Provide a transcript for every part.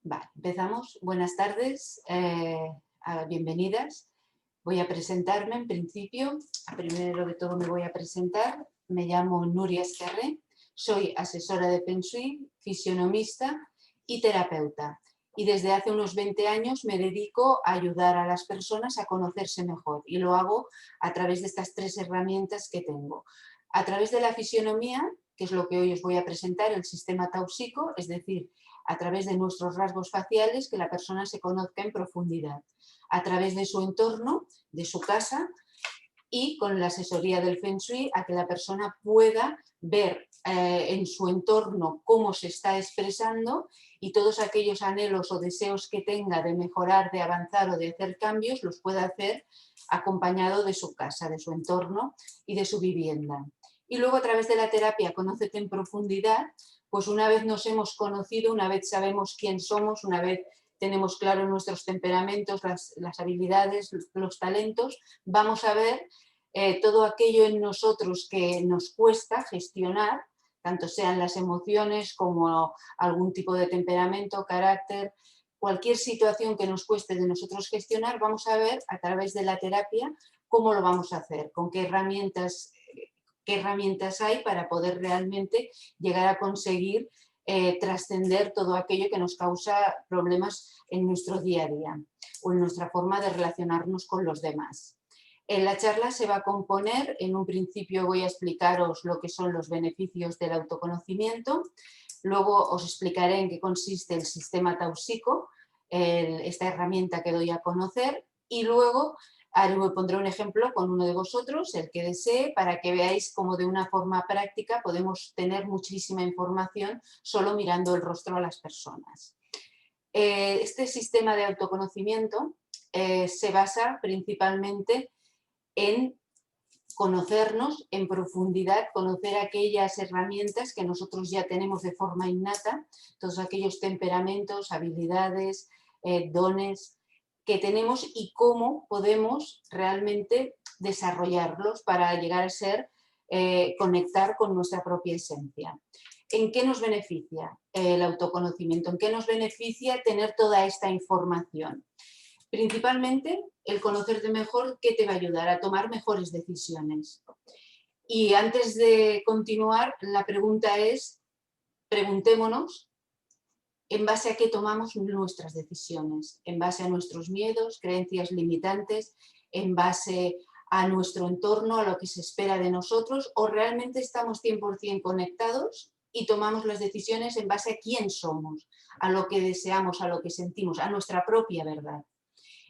Vale, empezamos. Buenas tardes, bienvenidas. Voy a presentarme en principio. Primero de todo me voy a presentar. Me llamo Núria Esquerré, soy asesora de Feng Shui, fisionomista y terapeuta. Y desde hace unos 20 años me dedico a ayudar a las personas a conocerse mejor y lo hago a través de estas tres herramientas que tengo. A través de la fisionomía, que es lo que hoy os voy a presentar, el sistema tauxico, es decir, a través de nuestros rasgos faciales, que la persona se conozca en profundidad, a través de su entorno, de su casa, y con la asesoría del Feng Shui a que la persona pueda ver en su entorno cómo se está expresando y todos aquellos anhelos o deseos que tenga de mejorar, de avanzar o de hacer cambios, los pueda hacer acompañado de su casa, de su entorno y de su vivienda. Y luego a través de la terapia Conócete en profundidad, pues una vez nos hemos conocido, una vez sabemos quién somos, una vez tenemos claro nuestros temperamentos, las habilidades, los talentos, vamos a ver todo aquello en nosotros que nos cuesta gestionar, tanto sean las emociones como algún tipo de temperamento, carácter, cualquier situación que nos cueste de nosotros gestionar, vamos a ver a través de la terapia cómo lo vamos a hacer, con qué herramientas hay para poder realmente llegar a conseguir trascender todo aquello que nos causa problemas en nuestro día a día o en nuestra forma de relacionarnos con los demás. En la charla se va a componer, en un principio voy a explicaros lo que son los beneficios del autoconocimiento, luego os explicaré en qué consiste el sistema tauxico, esta herramienta que doy a conocer, y luego pondré un ejemplo con uno de vosotros, el que desee, para que veáis cómo de una forma práctica podemos tener muchísima información solo mirando el rostro a las personas. Este sistema de autoconocimiento se basa principalmente en conocernos en profundidad, conocer aquellas herramientas que nosotros ya tenemos de forma innata, todos aquellos temperamentos, habilidades, dones que tenemos y cómo podemos realmente desarrollarlos para llegar a ser, conectar con nuestra propia esencia. ¿En qué nos beneficia el autoconocimiento? ¿En qué nos beneficia tener toda esta información? Principalmente el conocerte mejor, que te va a ayudar a tomar mejores decisiones. Y antes de continuar, la pregunta es, preguntémonos en base a qué tomamos nuestras decisiones, en base a nuestros miedos, creencias limitantes, en base a nuestro entorno, a lo que se espera de nosotros, o realmente estamos 100% conectados y tomamos las decisiones en base a quién somos, a lo que deseamos, a lo que sentimos, a nuestra propia verdad.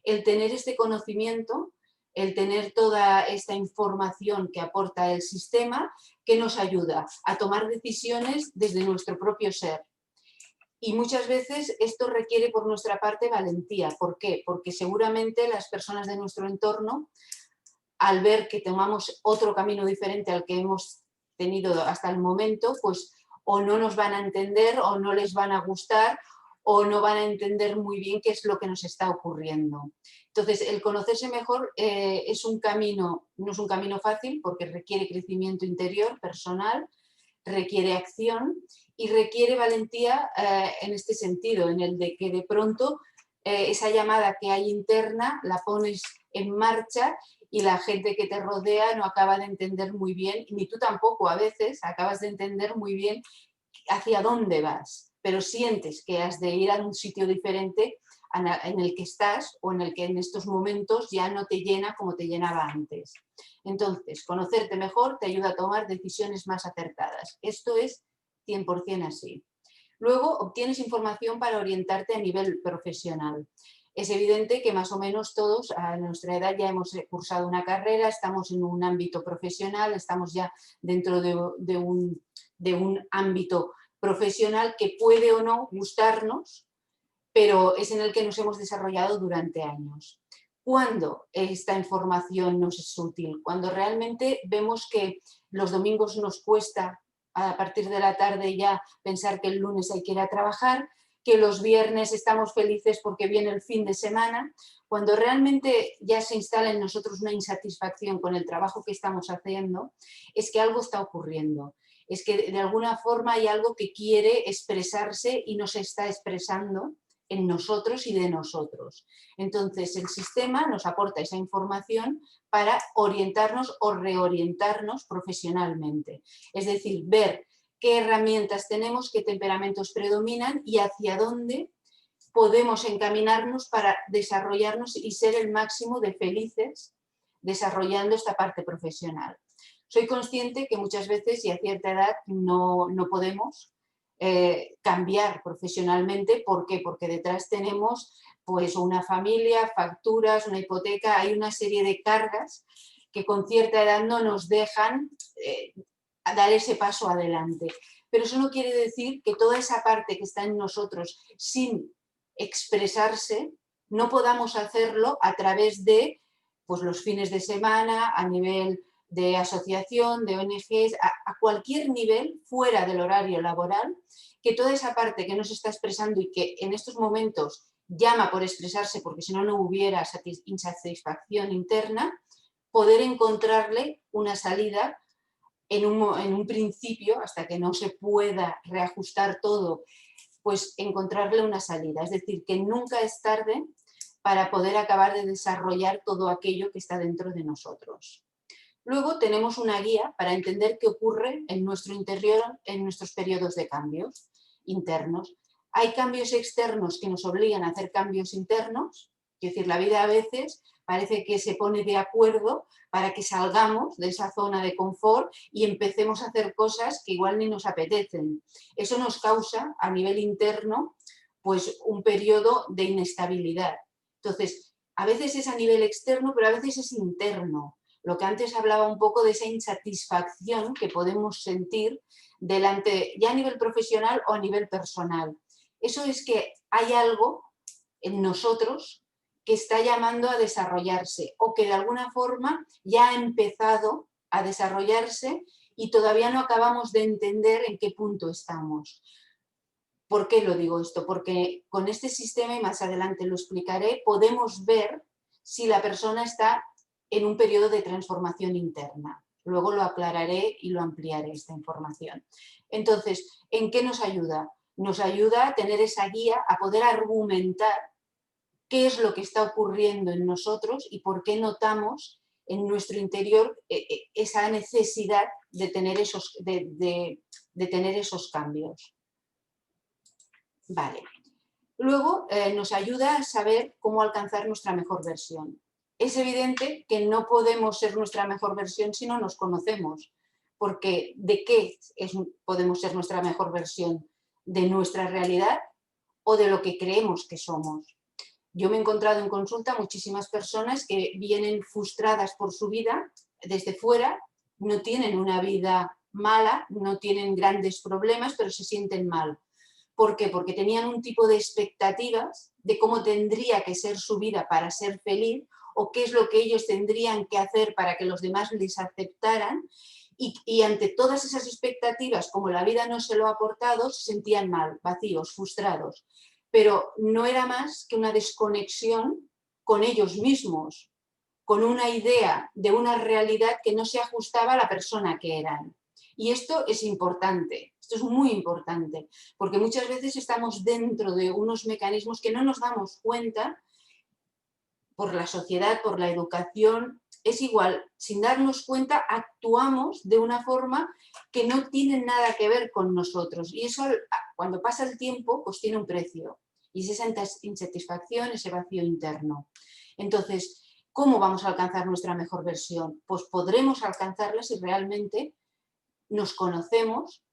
El tener este conocimiento, el tener toda esta información que aporta el sistema, que nos ayuda a tomar decisiones desde nuestro propio ser. Y muchas veces esto requiere por nuestra parte valentía. ¿Por qué? Porque seguramente las personas de nuestro entorno, al ver que tomamos otro camino diferente al que hemos tenido hasta el momento, pues o no nos van a entender o no les van a gustar o no van a entender muy bien qué es lo que nos está ocurriendo. Entonces, el conocerse mejor es un camino, no es un camino fácil porque requiere crecimiento interior, personal, requiere acción y requiere valentía en este sentido, en el de que de pronto esa llamada que hay interna la pones en marcha y la gente que te rodea no acaba de entender muy bien, ni tú tampoco a veces acabas de entender muy bien hacia dónde vas, pero sientes que has de ir a un sitio diferente en el que estás o en el que en estos momentos ya no te llena como te llenaba antes. Entonces, conocerte mejor te ayuda a tomar decisiones más acertadas. Esto es 100% así. Luego, obtienes información para orientarte a nivel profesional. Es evidente que más o menos todos a nuestra edad ya hemos cursado una carrera, estamos en un ámbito profesional, estamos ya dentro de un ámbito profesional que puede o no gustarnos, pero es en el que nos hemos desarrollado durante años. ¿Cuándo esta información nos es útil? Cuando realmente vemos que los domingos nos cuesta a partir de la tarde ya pensar que el lunes hay que ir a trabajar, que los viernes estamos felices porque viene el fin de semana, cuando realmente ya se instala en nosotros una insatisfacción con el trabajo que estamos haciendo, es que algo está ocurriendo. Es que de alguna forma hay algo que quiere expresarse y no se está expresando en nosotros y de nosotros. Entonces, el sistema nos aporta esa información para orientarnos o reorientarnos profesionalmente. Es decir, ver qué herramientas tenemos, qué temperamentos predominan y hacia dónde podemos encaminarnos para desarrollarnos y ser el máximo de felices desarrollando esta parte profesional. Soy consciente que muchas veces y a cierta edad no podemos cambiar profesionalmente. ¿Por qué? Porque detrás tenemos pues una familia, facturas, una hipoteca, hay una serie de cargas que con cierta edad no nos dejan dar ese paso adelante. Pero eso no quiere decir que toda esa parte que está en nosotros sin expresarse no podamos hacerlo a través de pues, los fines de semana, a nivel de asociación, de ONGs, a cualquier nivel fuera del horario laboral, que toda esa parte que no se está expresando y que en estos momentos llama por expresarse porque si no, no hubiera insatisfacción interna, poder encontrarle una salida en un principio, hasta que no se pueda reajustar todo, pues encontrarle una salida. Es decir, que nunca es tarde para poder acabar de desarrollar todo aquello que está dentro de nosotros. Luego tenemos una guía para entender qué ocurre en nuestro interior en nuestros periodos de cambios internos. Hay cambios externos que nos obligan a hacer cambios internos, es decir, la vida a veces parece que se pone de acuerdo para que salgamos de esa zona de confort y empecemos a hacer cosas que igual ni nos apetecen. Eso nos causa a nivel interno pues un periodo de inestabilidad. Entonces, a veces es a nivel externo, pero a veces es interno. Lo que antes hablaba un poco de esa insatisfacción que podemos sentir delante, ya a nivel profesional o a nivel personal. Eso es que hay algo en nosotros que está llamando a desarrollarse o que de alguna forma ya ha empezado a desarrollarse y todavía no acabamos de entender en qué punto estamos. ¿Por qué lo digo esto? Porque con este sistema, y más adelante lo explicaré, podemos ver si la persona está en un periodo de transformación interna. Luego lo aclararé y lo ampliaré esta información. Entonces, ¿en qué nos ayuda? Nos ayuda a tener esa guía, a poder argumentar qué es lo que está ocurriendo en nosotros y por qué notamos en nuestro interior esa necesidad de tener esos cambios. Vale. Luego nos ayuda a saber cómo alcanzar nuestra mejor versión. Es evidente que no podemos ser nuestra mejor versión si no nos conocemos, porque ¿de qué podemos ser nuestra mejor versión? ¿De nuestra realidad o de lo que creemos que somos? Yo me he encontrado en consulta muchísimas personas que vienen frustradas por su vida desde fuera, no tienen una vida mala, no tienen grandes problemas, pero se sienten mal. ¿Por qué? Porque tenían un tipo de expectativas de cómo tendría que ser su vida para ser feliz o qué es lo que ellos tendrían que hacer para que los demás les aceptaran y ante todas esas expectativas, como la vida no se lo ha aportado, se sentían mal, vacíos, frustrados. Pero no era más que una desconexión con ellos mismos, con una idea de una realidad que no se ajustaba a la persona que eran. Y esto es importante, esto es muy importante, porque muchas veces estamos dentro de unos mecanismos que no nos damos cuenta por la sociedad, por la educación, es igual, sin darnos cuenta actuamos de una forma que no tiene nada que ver con nosotros y eso cuando pasa el tiempo pues tiene un precio y es esa insatisfacción, ese vacío interno. Entonces, ¿cómo vamos a alcanzar nuestra mejor versión? Pues podremos alcanzarla si realmente nos conocemos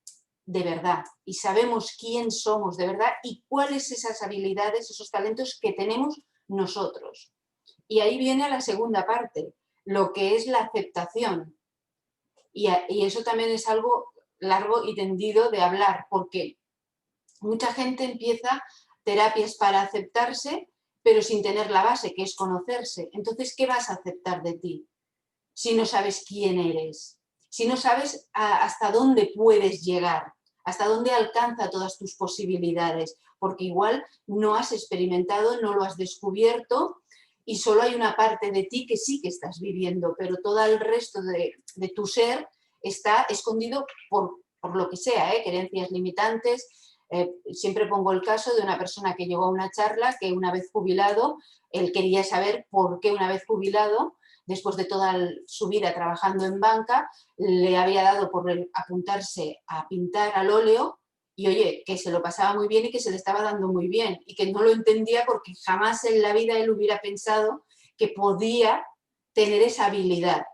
de verdad y sabemos quién somos de verdad y cuáles esas habilidades, esos talentos que tenemos nosotros. Y ahí viene la segunda parte, lo que es la aceptación. Y eso también es algo largo y tendido de hablar, porque mucha gente empieza terapias para aceptarse, pero sin tener la base, que es conocerse. Entonces, ¿qué vas a aceptar de ti si no sabes quién eres? Si no sabes hasta dónde puedes llegar, hasta dónde alcanza todas tus posibilidades, porque igual no has experimentado, no lo has descubierto y solo hay una parte de ti que sí que estás viviendo, pero todo el resto de tu ser está escondido por lo que sea, creencias limitantes, Siempre pongo el caso de una persona que llegó a una charla que una vez jubilado, él quería saber por qué una vez jubilado, después de toda su vida trabajando en banca, le había dado por apuntarse a pintar al óleo y oye, que se lo pasaba muy bien y que se le estaba dando muy bien y que no lo entendía porque jamás en la vida él hubiera pensado que podía tener esa habilidad.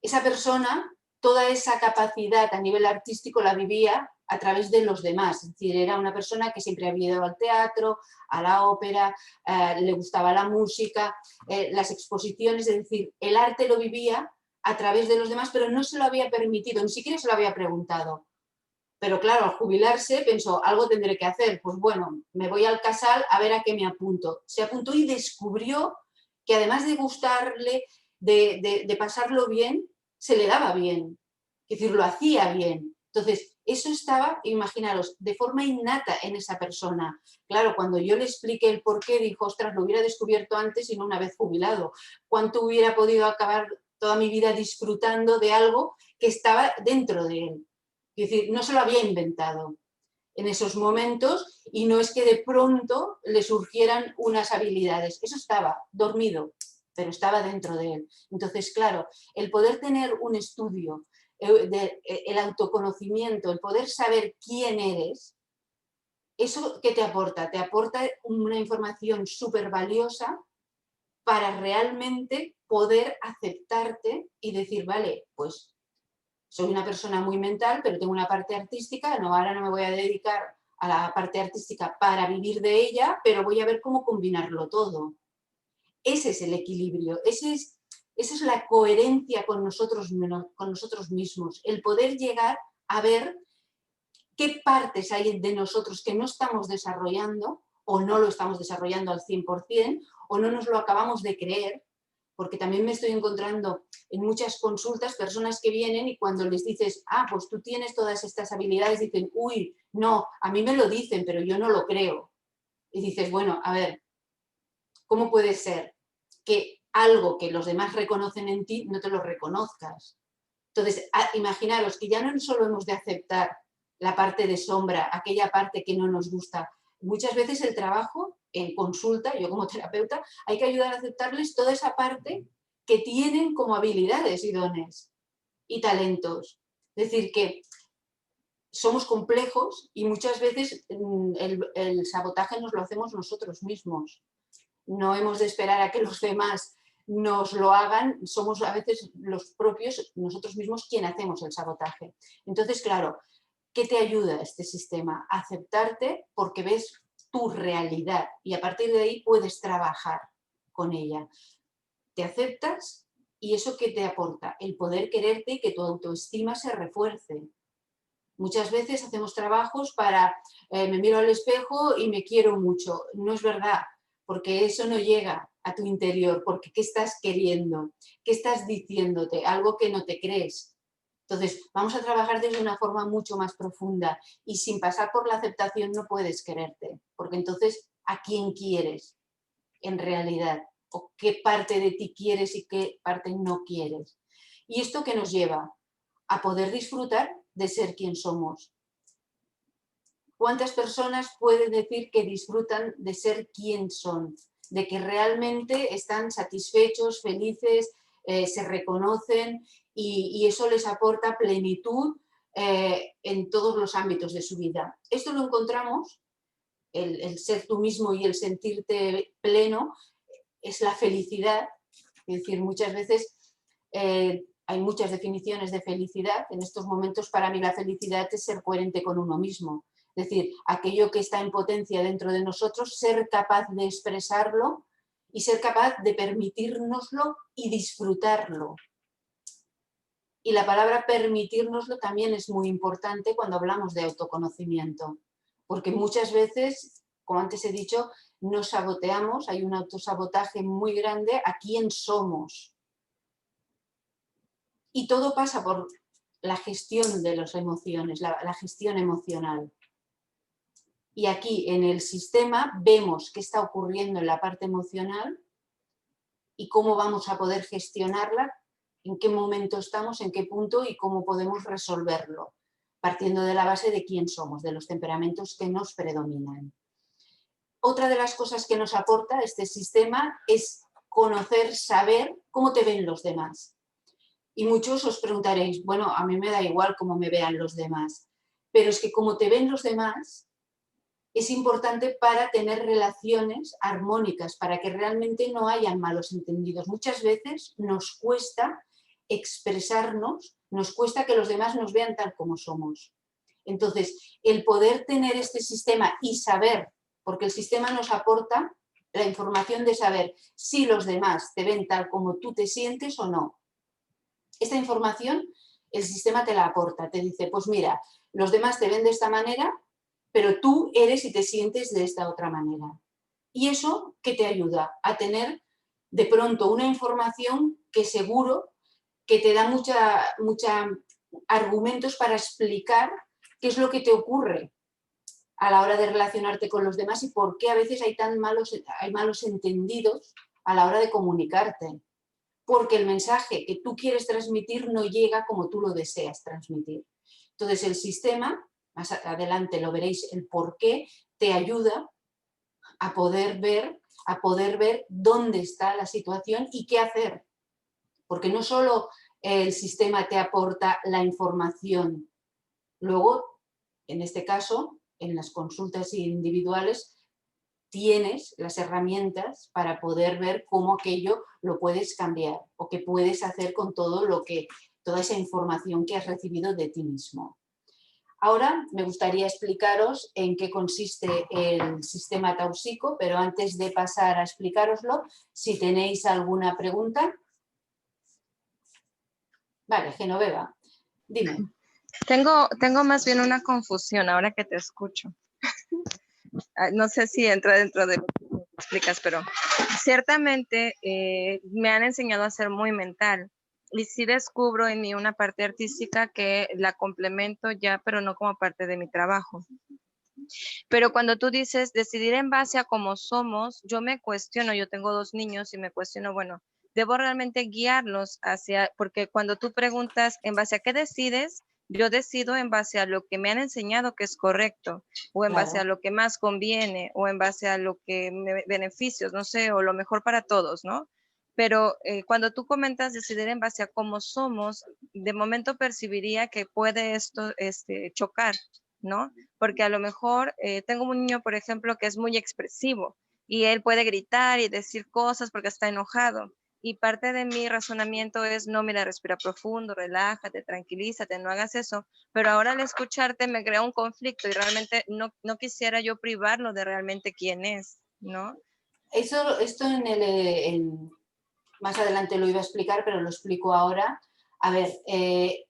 Esa persona, toda esa capacidad a nivel artístico la vivía a través de los demás, es decir, era una persona que siempre había ido al teatro, a la ópera, le gustaba la música, las exposiciones, es decir, el arte lo vivía a través de los demás, pero no se lo había permitido, ni siquiera se lo había preguntado. Pero claro, al jubilarse pensó, algo tendré que hacer, pues bueno, me voy al Casal a ver a qué me apunto. Se apuntó y descubrió que además de gustarle, de pasarlo bien, se le daba bien, es decir, lo hacía bien. Entonces, eso estaba, imaginaros, de forma innata en esa persona. Claro, cuando yo le expliqué el porqué, dijo, ostras, lo hubiera descubierto antes y no una vez jubilado. ¿Cuánto hubiera podido acabar toda mi vida disfrutando de algo que estaba dentro de él? Es decir, no se lo había inventado en esos momentos y no es que de pronto le surgieran unas habilidades. Eso estaba dormido, pero estaba dentro de él. Entonces, claro, el poder tener un estudio, el autoconocimiento, el poder saber quién eres, ¿eso qué te aporta? Te aporta una información súper valiosa para realmente poder aceptarte y decir, vale, pues soy una persona muy mental, pero tengo una parte artística, no, ahora no me voy a dedicar a la parte artística para vivir de ella, pero voy a ver cómo combinarlo todo. Ese es el equilibrio, esa es la coherencia con nosotros mismos, el poder llegar a ver qué partes hay de nosotros que no estamos desarrollando o no lo estamos desarrollando al 100% o no nos lo acabamos de creer, porque también me estoy encontrando en muchas consultas personas que vienen y cuando les dices, ah, pues tú tienes todas estas habilidades, dicen, uy, no, a mí me lo dicen, pero yo no lo creo. Y dices, bueno, a ver, ¿cómo puede ser que algo que los demás reconocen en ti no te lo reconozcas? Entonces, imaginaros que ya no solo hemos de aceptar la parte de sombra, aquella parte que no nos gusta. Muchas veces el trabajo en consulta, yo como terapeuta, hay que ayudar a aceptarles toda esa parte que tienen como habilidades y dones y talentos. Es decir, que somos complejos y muchas veces el sabotaje nos lo hacemos nosotros mismos. No hemos de esperar a que los demás nos lo hagan, somos a veces los propios, nosotros mismos, quien hacemos el sabotaje. Entonces, claro, ¿qué te ayuda este sistema? A aceptarte porque ves tu realidad y a partir de ahí puedes trabajar con ella. Te aceptas y eso ¿qué te aporta? El poder quererte y que tu autoestima se refuerce. Muchas veces hacemos trabajos para, me miro al espejo y me quiero mucho. No es verdad, porque eso no llega a tu interior, porque ¿qué estás queriendo? ¿Qué estás diciéndote? Algo que no te crees. Entonces, vamos a trabajar desde una forma mucho más profunda y sin pasar por la aceptación no puedes quererte, porque entonces, ¿a quién quieres en realidad? ¿O qué parte de ti quieres y qué parte no quieres? ¿Y esto qué nos lleva? A poder disfrutar de ser quien somos. ¿Cuántas personas pueden decir que disfrutan de ser quien son? De que realmente están satisfechos, felices, se reconocen y eso les aporta plenitud en todos los ámbitos de su vida. Esto lo encontramos, el ser tú mismo y el sentirte pleno, es la felicidad. Es decir, muchas veces hay muchas definiciones de felicidad. En estos momentos para mí la felicidad es ser coherente con uno mismo. Es decir, aquello que está en potencia dentro de nosotros, ser capaz de expresarlo y ser capaz de permitírnoslo y disfrutarlo. Y la palabra permitírnoslo también es muy importante cuando hablamos de autoconocimiento, porque muchas veces, como antes he dicho, nos saboteamos, hay un autosabotaje muy grande a quién somos. Y todo pasa por la gestión de las emociones, la gestión emocional. Y aquí en el sistema vemos qué está ocurriendo en la parte emocional y cómo vamos a poder gestionarla, en qué momento estamos, en qué punto y cómo podemos resolverlo, partiendo de la base de quién somos, de los temperamentos que nos predominan. Otra de las cosas que nos aporta este sistema es conocer, saber cómo te ven los demás. Y muchos os preguntaréis, bueno, a mí me da igual cómo me vean los demás, pero es que como te ven los demás es importante para tener relaciones armónicas, para que realmente no hayan malos entendidos. Muchas veces nos cuesta expresarnos, nos cuesta que los demás nos vean tal como somos. Entonces, el poder tener este sistema y saber, porque el sistema nos aporta la información de saber si los demás te ven tal como tú te sientes o no. Esta información el sistema te la aporta, te dice, pues mira, los demás te ven de esta manera, pero tú eres y te sientes de esta otra manera. Y eso que te ayuda a tener de pronto una información que seguro que te da mucha argumentos para explicar qué es lo que te ocurre a la hora de relacionarte con los demás y por qué a veces hay malos entendidos a la hora de comunicarte. Porque el mensaje que tú quieres transmitir no llega como tú lo deseas transmitir. Entonces el sistema, más adelante lo veréis, el por qué te ayuda a poder ver dónde está la situación y qué hacer. Porque no solo el sistema te aporta la información, luego, en este caso, en las consultas individuales, tienes las herramientas para poder ver cómo aquello lo puedes cambiar o qué puedes hacer con toda esa información que has recibido de ti mismo. Ahora me gustaría explicaros en qué consiste el sistema Tausico, pero antes de pasar a explicároslo, si tenéis alguna pregunta. Vale, Genoveva, dime. Tengo más bien una confusión ahora que te escucho. No sé si entra dentro de lo que me explicas, pero ciertamente me han enseñado a ser muy mental y sí descubro en mí una parte artística que la complemento ya, pero no como parte de mi trabajo. Pero cuando tú dices decidir en base a cómo somos, yo me cuestiono, yo tengo 2 niños y me cuestiono, bueno, debo realmente guiarlos porque cuando tú preguntas en base a qué decides, yo decido en base a lo que me han enseñado que es correcto, o en base a lo que más conviene, o en base a lo que me beneficios, no sé, o lo mejor para todos, ¿no? Pero cuando tú comentas decidir en base a cómo somos, de momento percibiría que puede esto chocar, ¿no? Porque a lo mejor tengo un niño, por ejemplo, que es muy expresivo y él puede gritar y decir cosas porque está enojado. Y parte de mi razonamiento es, no, mira, respira profundo, relájate, tranquilízate, no hagas eso. Pero ahora al escucharte me crea un conflicto y realmente no quisiera yo privarlo de realmente quién es, ¿no? Esto más adelante lo iba a explicar, pero lo explico ahora. A ver,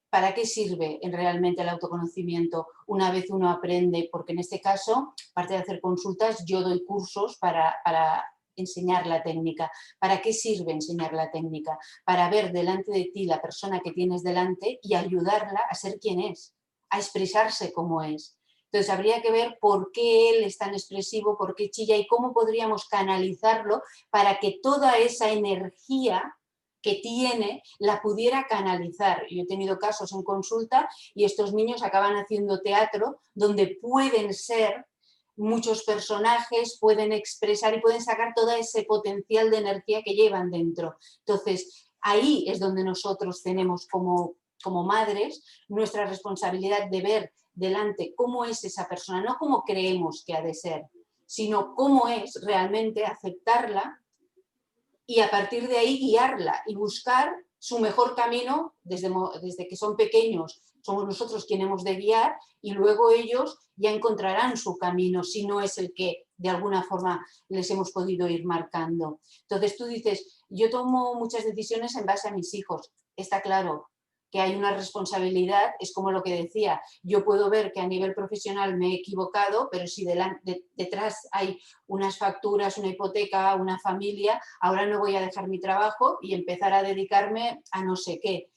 ¿para qué sirve realmente el autoconocimiento una vez uno aprende? Porque en este caso, aparte de hacer consultas, yo doy cursos para enseñar la técnica. ¿Para qué sirve enseñar la técnica? Para ver delante de ti la persona que tienes delante y ayudarla a ser quien es, a expresarse como es. Entonces habría que ver por qué él es tan expresivo, por qué chilla y cómo podríamos canalizarlo para que toda esa energía que tiene la pudiera canalizar. Yo he tenido casos en consulta y estos niños acaban haciendo teatro donde pueden ser muchos personajes, pueden expresar y pueden sacar todo ese potencial de energía que llevan dentro. Entonces, ahí es donde nosotros tenemos como madres nuestra responsabilidad de ver delante cómo es esa persona, no cómo creemos que ha de ser, sino cómo es realmente, aceptarla y a partir de ahí guiarla y buscar su mejor camino desde que son pequeños. Somos nosotros quienes hemos de guiar y luego ellos ya encontrarán su camino si no es el que de alguna forma les hemos podido ir marcando. Entonces tú dices, yo tomo muchas decisiones en base a mis hijos, está claro que hay una responsabilidad, es como lo que decía, yo puedo ver que a nivel profesional me he equivocado, pero si detrás hay unas facturas, una hipoteca, una familia, ahora no voy a dejar mi trabajo y empezar a dedicarme a no sé qué.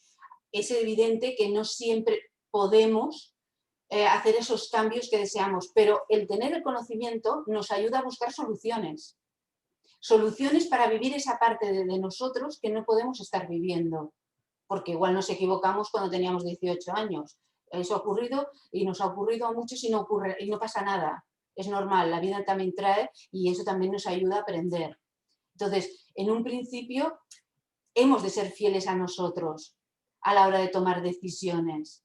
Es evidente que no siempre podemos hacer esos cambios que deseamos, pero el tener el conocimiento nos ayuda a buscar soluciones. Soluciones para vivir esa parte de nosotros que no podemos estar viviendo, porque igual nos equivocamos cuando teníamos 18 años. Eso ha ocurrido y nos ha ocurrido a muchos y no pasa nada. Es normal, la vida también trae y eso también nos ayuda a aprender. Entonces, en un principio, hemos de ser fieles a nosotros a la hora de tomar decisiones.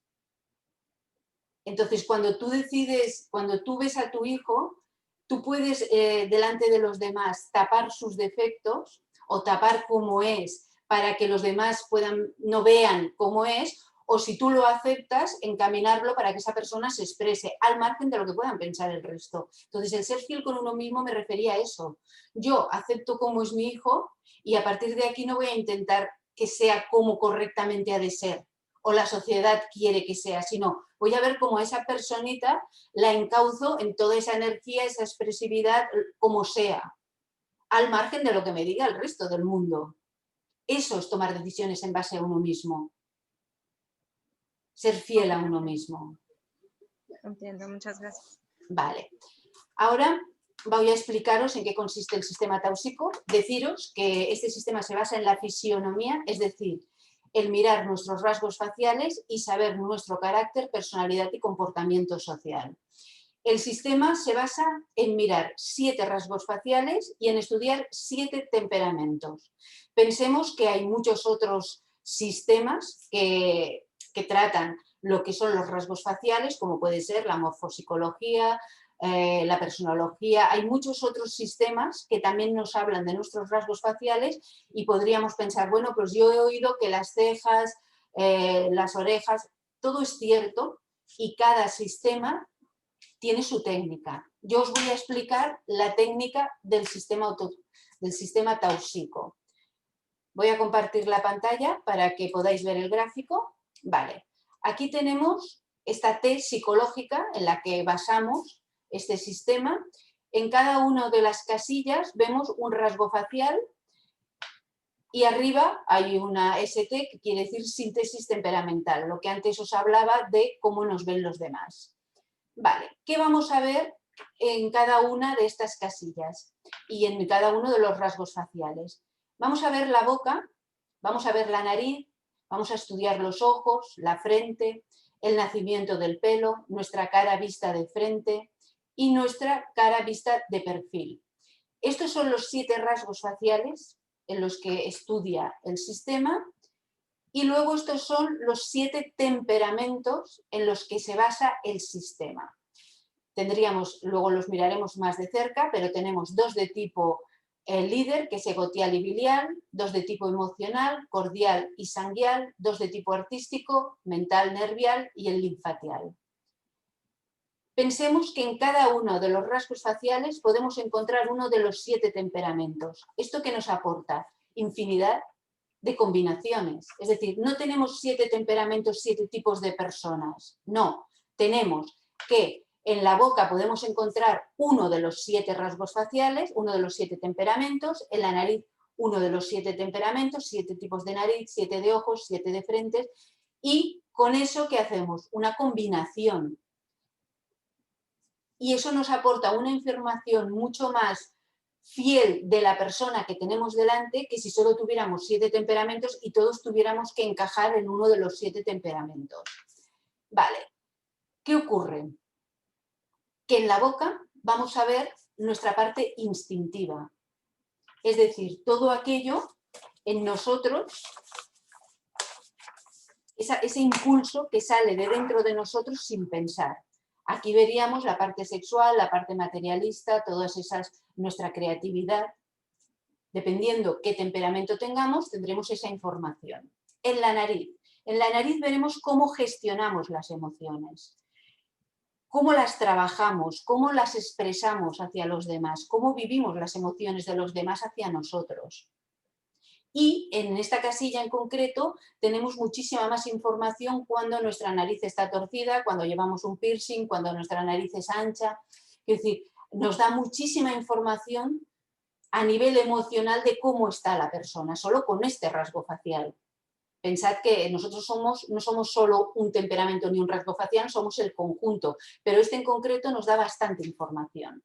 Entonces, cuando tú decides, cuando tú ves a tu hijo, tú puedes delante de los demás tapar sus defectos o tapar cómo es para que los demás no vean cómo es, o si tú lo aceptas, encaminarlo para que esa persona se exprese al margen de lo que puedan pensar el resto. Entonces, el ser fiel con uno mismo me refería a eso. Yo acepto cómo es mi hijo y a partir de aquí no voy a intentar que sea como correctamente ha de ser o la sociedad quiere que sea, sino voy a ver cómo esa personita la encauzo en toda esa energía, esa expresividad, como sea, al margen de lo que me diga el resto del mundo. Eso es tomar decisiones en base a uno mismo. Ser fiel a uno mismo. Entiendo, muchas gracias. Vale. Ahora voy a explicaros en qué consiste el sistema táusico. Deciros que este sistema se basa en la fisionomía, es decir, el mirar nuestros rasgos faciales y saber nuestro carácter, personalidad y comportamiento social. El sistema se basa en mirar 7 rasgos faciales y en estudiar 7 temperamentos. Pensemos que hay muchos otros sistemas que tratan lo que son los rasgos faciales, como puede ser la morfopsicología, la personología. Hay muchos otros sistemas que también nos hablan de nuestros rasgos faciales y podríamos pensar, bueno, pues yo he oído que las cejas, las orejas, todo es cierto y cada sistema tiene su técnica. Yo os voy a explicar la técnica del sistema táusico. Voy a compartir la pantalla para que podáis ver el gráfico. Vale, aquí tenemos esta T psicológica en la que basamos este sistema. En cada una de las casillas vemos un rasgo facial y arriba hay una ST que quiere decir síntesis temperamental, lo que antes os hablaba de cómo nos ven los demás. Vale, ¿qué vamos a ver en cada una de estas casillas y en cada uno de los rasgos faciales? Vamos a ver la boca, vamos a ver la nariz, vamos a estudiar los ojos, la frente, el nacimiento del pelo, nuestra cara vista de frente y nuestra cara vista de perfil. Estos son los 7 rasgos faciales en los que estudia el sistema. Y luego estos son los 7 temperamentos en los que se basa el sistema. Luego los miraremos más de cerca, pero tenemos 2 de tipo líder, que es egotial y biliar, 2 de tipo emocional, cordial y sanguial, 2 de tipo artístico, mental, nervial y el linfatial. Pensemos que en cada uno de los rasgos faciales podemos encontrar uno de los 7 temperamentos. ¿Esto qué nos aporta? Infinidad de combinaciones. Es decir, no tenemos 7 temperamentos, 7 tipos de personas. No, tenemos que en la boca podemos encontrar uno de los 7 rasgos faciales, uno de los 7 temperamentos, en la nariz uno de los 7 temperamentos, 7 tipos de nariz, 7 de ojos, 7 de frentes, y con eso, ¿qué hacemos? Una combinación. Y eso nos aporta una información mucho más fiel de la persona que tenemos delante que si solo tuviéramos 7 temperamentos y todos tuviéramos que encajar en uno de los 7 temperamentos. Vale, ¿qué ocurre? Que en la boca vamos a ver nuestra parte instintiva, es decir, todo aquello en nosotros, ese impulso que sale de dentro de nosotros sin pensar. Aquí veríamos la parte sexual, la parte materialista, todas esas, nuestra creatividad. Dependiendo qué temperamento tengamos, tendremos esa información. En la nariz veremos cómo gestionamos las emociones, cómo las trabajamos, cómo las expresamos hacia los demás, cómo vivimos las emociones de los demás hacia nosotros. Y en esta casilla en concreto tenemos muchísima más información cuando nuestra nariz está torcida, cuando llevamos un piercing, cuando nuestra nariz es ancha. Es decir, nos da muchísima información a nivel emocional de cómo está la persona, solo con este rasgo facial. Pensad que nosotros no somos solo un temperamento ni un rasgo facial, somos el conjunto, pero este en concreto nos da bastante información.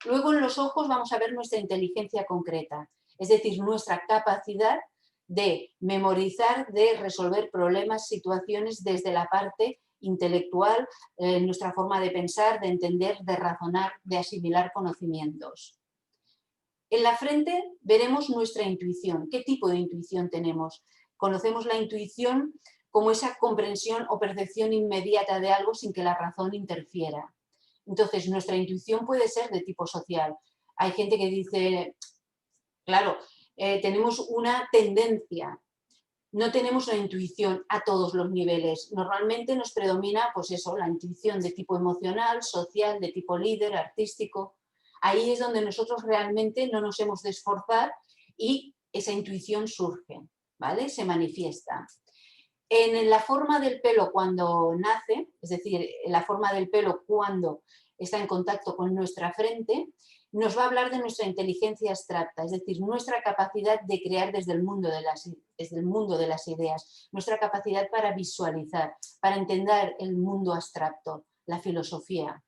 Luego en los ojos vamos a ver nuestra inteligencia concreta, es decir, nuestra capacidad de memorizar, de resolver problemas, situaciones desde la parte intelectual, nuestra forma de pensar, de entender, de razonar, de asimilar conocimientos. En la frente veremos nuestra intuición. ¿Qué tipo de intuición tenemos? Conocemos la intuición como esa comprensión o percepción inmediata de algo sin que la razón interfiera. Entonces, nuestra intuición puede ser de tipo social. Hay gente que dice, claro, tenemos una tendencia, no tenemos la intuición a todos los niveles. Normalmente nos predomina, pues eso, la intuición de tipo emocional, social, de tipo líder, artístico. Ahí es donde nosotros realmente no nos hemos de esforzar y esa intuición surge, ¿vale? Se manifiesta. En la forma del pelo cuando nace, es decir, en la forma del pelo cuando está en contacto con nuestra frente, nos va a hablar de nuestra inteligencia abstracta, es decir, nuestra capacidad de crear desde el mundo de las ideas, nuestra capacidad para visualizar, para entender el mundo abstracto, la filosofía.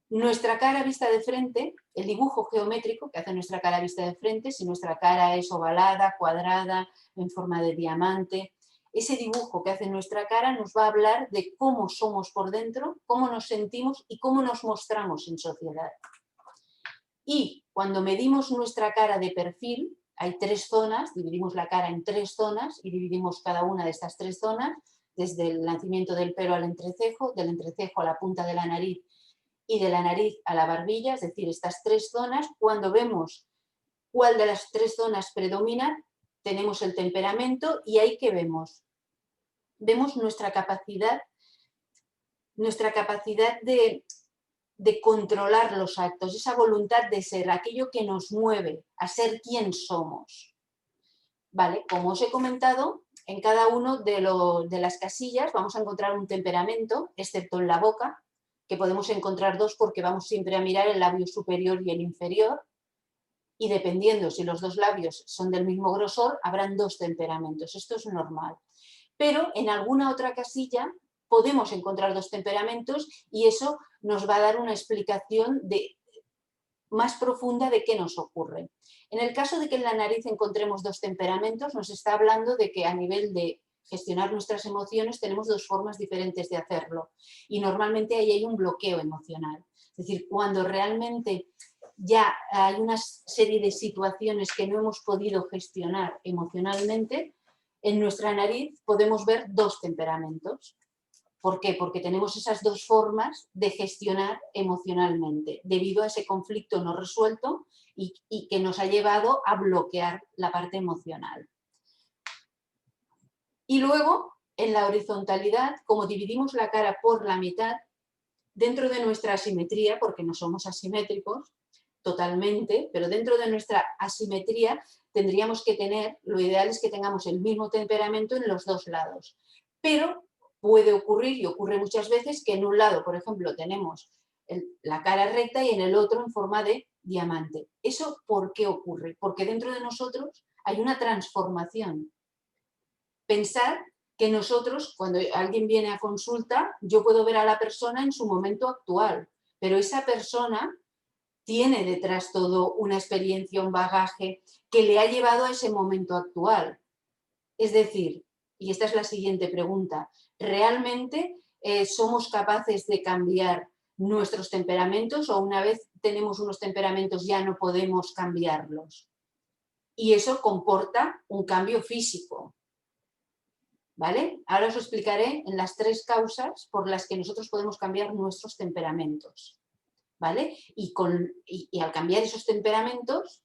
Nuestra cara vista de frente, el dibujo geométrico que hace nuestra cara vista de frente, si nuestra cara es ovalada, cuadrada, en forma de diamante, ese dibujo que hace nuestra cara nos va a hablar de cómo somos por dentro, cómo nos sentimos y cómo nos mostramos en sociedad. Y cuando medimos nuestra cara de perfil, hay 3 zonas, dividimos la cara en 3 zonas y dividimos cada una de estas 3 zonas, desde el nacimiento del pelo al entrecejo, del entrecejo a la punta de la nariz y de la nariz a la barbilla, es decir, estas 3 zonas, cuando vemos cuál de las 3 zonas predomina, tenemos el temperamento y ahí ¿qué vemos? Vemos nuestra capacidad de controlar los actos, esa voluntad de ser, aquello que nos mueve a ser quien somos. Vale, como os he comentado, en cada uno de las casillas vamos a encontrar un temperamento, excepto en la boca, que podemos encontrar 2 porque vamos siempre a mirar el labio superior y el inferior, y dependiendo si los 2 labios son del mismo grosor, habrán 2 temperamentos, esto es normal. Pero en alguna otra casilla podemos encontrar 2 temperamentos y eso nos va a dar una explicación más profunda de qué nos ocurre. En el caso de que en la nariz encontremos 2 temperamentos, nos está hablando de que a nivel de gestionar nuestras emociones tenemos 2 formas diferentes de hacerlo y normalmente ahí hay un bloqueo emocional. Es decir, cuando realmente ya hay una serie de situaciones que no hemos podido gestionar emocionalmente, en nuestra nariz podemos ver 2 temperamentos. ¿Por qué? Porque tenemos esas 2 formas de gestionar emocionalmente, debido a ese conflicto no resuelto y que nos ha llevado a bloquear la parte emocional. Y luego, en la horizontalidad, como dividimos la cara por la mitad, dentro de nuestra asimetría, porque no somos asimétricos totalmente, pero dentro de nuestra asimetría tendríamos que tener, lo ideal es que tengamos el mismo temperamento en los 2 lados. Pero puede ocurrir, y ocurre muchas veces, que en un lado, por ejemplo, tenemos la cara recta y en el otro en forma de diamante. ¿Eso por qué ocurre? Porque dentro de nosotros hay una transformación. Pensar que nosotros, cuando alguien viene a consulta, yo puedo ver a la persona en su momento actual, pero esa persona tiene detrás todo una experiencia, un bagaje que le ha llevado a ese momento actual. Es decir, y esta es la siguiente pregunta, ¿realmente somos capaces de cambiar nuestros temperamentos o una vez tenemos unos temperamentos ya no podemos cambiarlos? Y eso comporta un cambio físico. ¿Vale? Ahora os explicaré en las 3 causas por las que nosotros podemos cambiar nuestros temperamentos. ¿Vale? Y al cambiar esos temperamentos,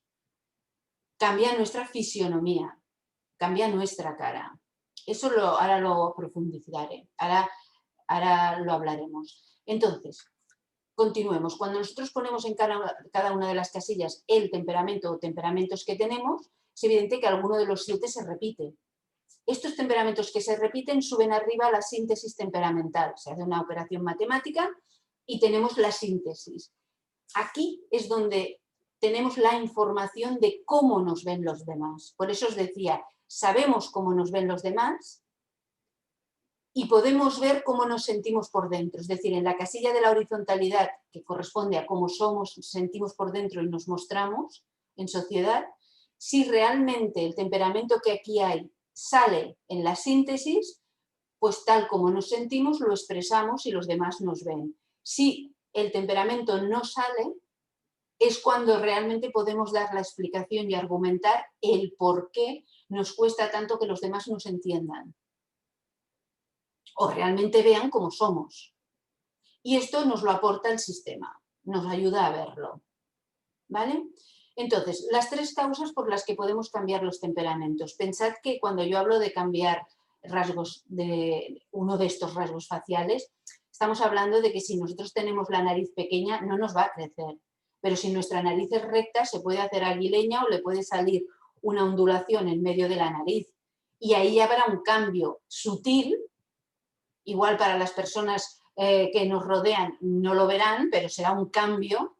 cambia nuestra fisionomía, cambia nuestra cara. Eso ahora lo profundizaré, ahora lo hablaremos. Entonces, continuemos. Cuando nosotros ponemos en cada una de las casillas el temperamento o temperamentos que tenemos, es evidente que alguno de los 7 se repite. Estos temperamentos que se repiten suben arriba a la síntesis temperamental. Se hace una operación matemática y tenemos la síntesis. Aquí es donde tenemos la información de cómo nos ven los demás. Por eso os decía, sabemos cómo nos ven los demás y podemos ver cómo nos sentimos por dentro. Es decir, en la casilla de la horizontalidad, que corresponde a cómo somos, sentimos por dentro y nos mostramos en sociedad, si realmente el temperamento que aquí hay sale en la síntesis, pues tal como nos sentimos lo expresamos y los demás nos ven. Si el temperamento no sale, es cuando realmente podemos dar la explicación y argumentar el por qué nos cuesta tanto que los demás nos entiendan o realmente vean cómo somos. Y esto nos lo aporta el sistema, nos ayuda a verlo, ¿vale? Entonces, las 3 causas por las que podemos cambiar los temperamentos. Pensad que cuando yo hablo de cambiar rasgos de uno de estos rasgos faciales, estamos hablando de que si nosotros tenemos la nariz pequeña no nos va a crecer, pero si nuestra nariz es recta se puede hacer aguileña o le puede salir una ondulación en medio de la nariz y ahí habrá un cambio sutil, igual para las personas que nos rodean no lo verán, pero será un cambio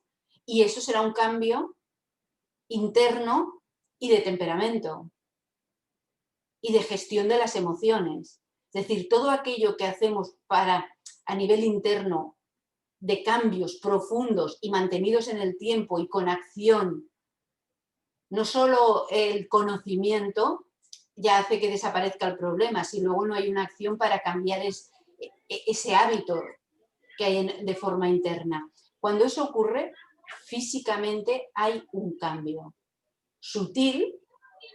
y eso será un cambio interno y de temperamento y de gestión de las emociones. Es decir, todo aquello que hacemos para, a nivel interno, de cambios profundos y mantenidos en el tiempo y con acción, no solo el conocimiento ya hace que desaparezca el problema, si luego no hay una acción para cambiar ese hábito que hay de forma interna. Cuando eso ocurre, físicamente hay un cambio sutil,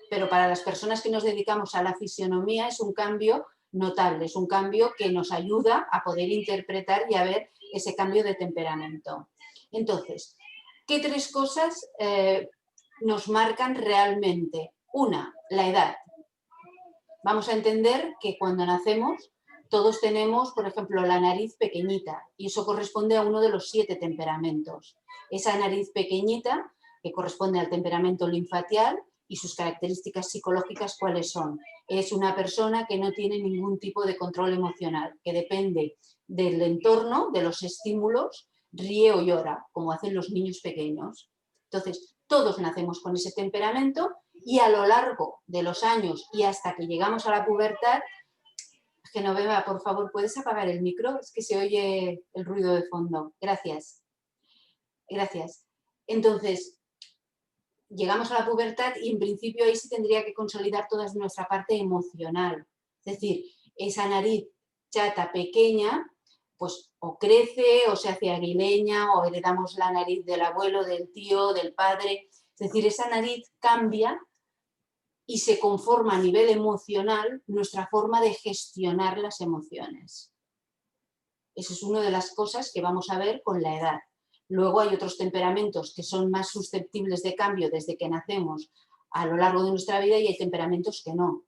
pero para las personas que nos dedicamos a la fisionomía es un cambio notable, es un cambio que nos ayuda a poder interpretar y a ver ese cambio de temperamento. Entonces, ¿qué 3 cosas nos marcan realmente? Una, la edad. Vamos a entender que cuando nacemos todos tenemos, por ejemplo, la nariz pequeñita y eso corresponde a uno de los 7 temperamentos. Esa nariz pequeñita, que corresponde al temperamento linfatial, y sus características psicológicas, ¿cuáles son? Es una persona que no tiene ningún tipo de control emocional, que depende del entorno, de los estímulos, ríe o llora, como hacen los niños pequeños. Entonces, todos nacemos con ese temperamento y a lo largo de los años y hasta que llegamos a la pubertad. Genoveva, por favor, ¿puedes apagar el micro? Es que se oye el ruido de fondo. Gracias. Gracias. Entonces, llegamos a la pubertad y en principio ahí se tendría que consolidar toda nuestra parte emocional. Es decir, esa nariz chata, pequeña, pues o crece o se hace aguileña o heredamos la nariz del abuelo, del tío, del padre. Es decir, esa nariz cambia y se conforma a nivel emocional nuestra forma de gestionar las emociones. Eso es una de las cosas que vamos a ver con la edad. Luego hay otros temperamentos que son más susceptibles de cambio desde que nacemos a lo largo de nuestra vida y hay temperamentos que no.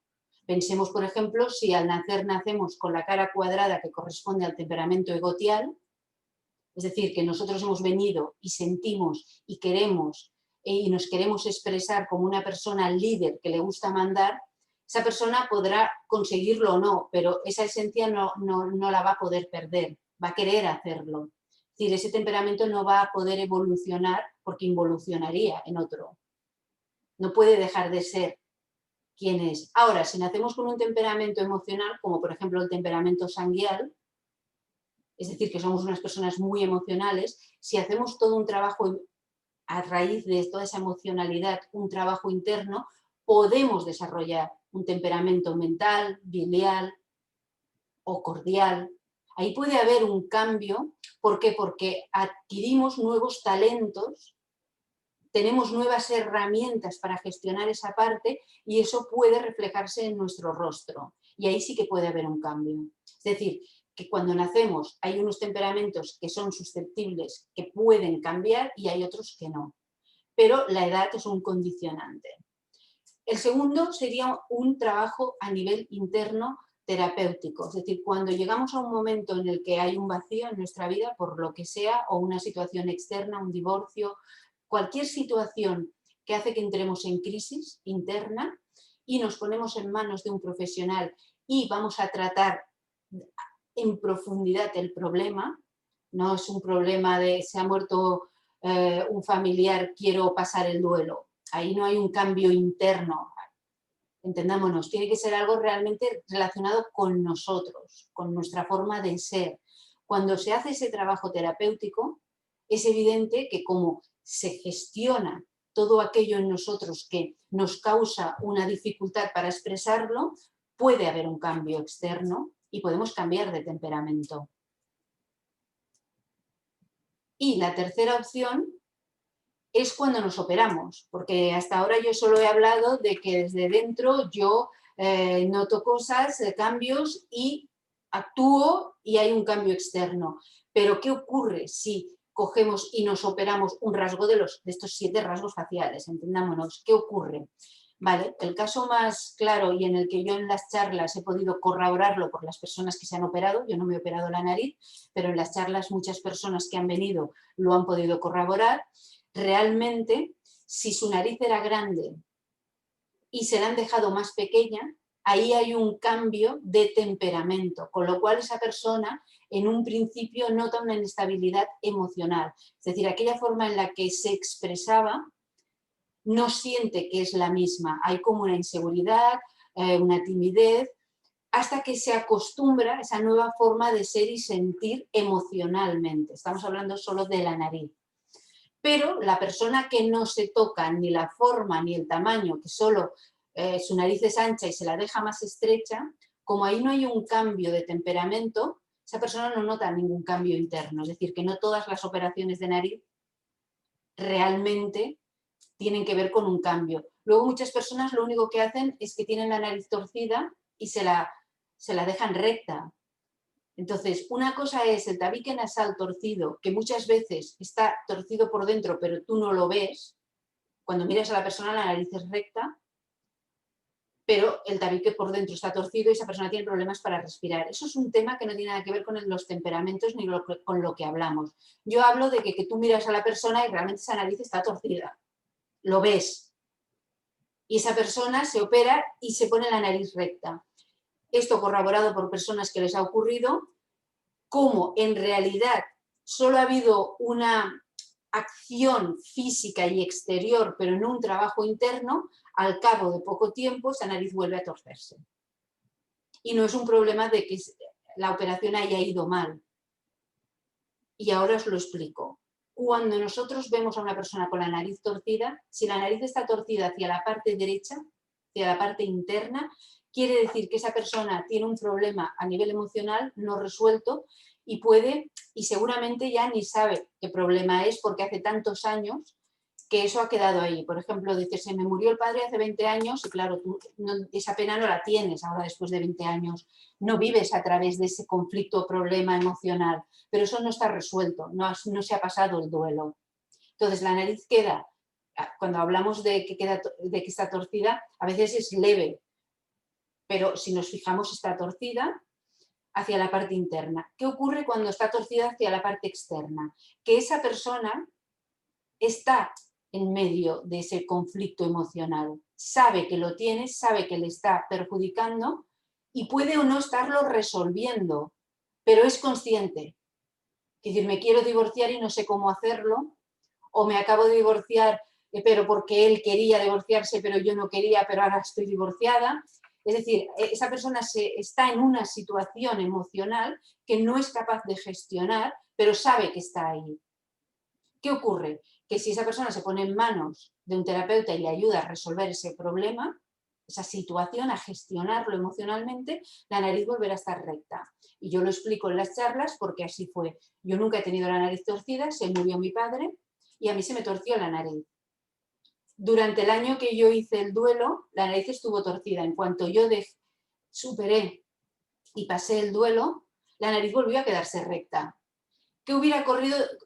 Pensemos, por ejemplo, si al nacer nacemos con la cara cuadrada que corresponde al temperamento egotial, es decir, que nosotros hemos venido y sentimos y queremos y nos queremos expresar como una persona líder que le gusta mandar, esa persona podrá conseguirlo o no, pero esa esencia no la va a poder perder, va a querer hacerlo. Es decir, ese temperamento no va a poder evolucionar porque involucionaría en otro. No puede dejar de ser quien es. Ahora, si nacemos con un temperamento emocional, como por ejemplo el temperamento sanguial, es decir, que somos unas personas muy emocionales, si hacemos todo un trabajo a raíz de toda esa emocionalidad, un trabajo interno, podemos desarrollar un temperamento mental, biliar o cordial. Ahí puede haber un cambio. ¿Por qué? Porque adquirimos nuevos talentos, tenemos nuevas herramientas para gestionar esa parte y eso puede reflejarse en nuestro rostro. Y ahí sí que puede haber un cambio. Es decir, que cuando nacemos hay unos temperamentos que son susceptibles, que pueden cambiar y hay otros que no. Pero la edad es un condicionante. El segundo sería un trabajo a nivel interno terapéutico, es decir, cuando llegamos a un momento en el que hay un vacío en nuestra vida, por lo que sea, o una situación externa, un divorcio, cualquier situación que hace que entremos en crisis interna y nos ponemos en manos de un profesional y vamos a tratar en profundidad el problema, no es un problema de se ha muerto un familiar, quiero pasar el duelo. Ahí no hay un cambio interno, entendámonos, tiene que ser algo realmente relacionado con nosotros, con nuestra forma de ser. Cuando se hace ese trabajo terapéutico, es evidente que como se gestiona todo aquello en nosotros que nos causa una dificultad para expresarlo, puede haber un cambio externo y podemos cambiar de temperamento. Y la tercera opción es cuando nos operamos, porque hasta ahora yo solo he hablado de que desde dentro yo noto cosas, cambios y actúo y hay un cambio externo. Pero ¿qué ocurre si cogemos y nos operamos un rasgo de estos 7 rasgos faciales? Entendámonos, ¿qué ocurre? Vale, el caso más claro y en el que yo en las charlas he podido corroborarlo por las personas que se han operado, yo no me he operado la nariz, pero en las charlas muchas personas que han venido lo han podido corroborar. Realmente, si su nariz era grande y se la han dejado más pequeña, ahí hay un cambio de temperamento, con lo cual esa persona en un principio nota una inestabilidad emocional. Es decir, aquella forma en la que se expresaba no siente que es la misma. Hay como una inseguridad, una timidez, hasta que se acostumbra a esa nueva forma de ser y sentir emocionalmente. Estamos hablando solo de la nariz. Pero la persona que no se toca ni la forma ni el tamaño, que solo su nariz es ancha y se la deja más estrecha, como ahí no hay un cambio de temperamento, esa persona no nota ningún cambio interno. Es decir, que no todas las operaciones de nariz realmente tienen que ver con un cambio. Luego muchas personas lo único que hacen es que tienen la nariz torcida y se la dejan recta. Entonces, una cosa es el tabique nasal torcido, que muchas veces está torcido por dentro, pero tú no lo ves. Cuando miras a la persona, la nariz es recta, pero el tabique por dentro está torcido y esa persona tiene problemas para respirar. Eso es un tema que no tiene nada que ver con los temperamentos ni con lo que hablamos. Yo hablo de que tú miras a la persona y realmente esa nariz está torcida. Lo ves. Y esa persona se opera y se pone la nariz recta. Esto corroborado por personas que les ha ocurrido, como en realidad solo ha habido una acción física y exterior, pero no un trabajo interno, al cabo de poco tiempo esa nariz vuelve a torcerse. Y no es un problema de que la operación haya ido mal. Y ahora os lo explico. Cuando nosotros vemos a una persona con la nariz torcida, si la nariz está torcida hacia la parte derecha, hacia la parte interna, quiere decir que esa persona tiene un problema a nivel emocional no resuelto y seguramente ya ni sabe qué problema es porque hace tantos años que eso ha quedado ahí. Por ejemplo, dices, se me murió el padre hace 20 años y claro, tú esa pena no la tienes ahora después de 20 años. No vives a través de ese conflicto o problema emocional, pero eso no está resuelto, no se ha pasado el duelo. Entonces la nariz queda, cuando hablamos de que está torcida, a veces es leve, pero si nos fijamos está torcida hacia la parte interna. ¿Qué ocurre cuando está torcida hacia la parte externa? Que esa persona está en medio de ese conflicto emocional, sabe que lo tiene, sabe que le está perjudicando y puede o no estarlo resolviendo, pero es consciente. Es decir, me quiero divorciar y no sé cómo hacerlo, o me acabo de divorciar, pero porque él quería divorciarse, pero yo no quería, pero ahora estoy divorciada. Es decir, esa persona está en una situación emocional que no es capaz de gestionar, pero sabe que está ahí. ¿Qué ocurre? Que si esa persona se pone en manos de un terapeuta y le ayuda a resolver ese problema, esa situación, a gestionarlo emocionalmente, la nariz volverá a estar recta. Y yo lo explico en las charlas porque así fue. Yo nunca he tenido la nariz torcida, se murió mi padre y a mí se me torció la nariz. Durante el año que yo hice el duelo, la nariz estuvo torcida. En cuanto yo superé y pasé el duelo, la nariz volvió a quedarse recta. ¿Qué hubiera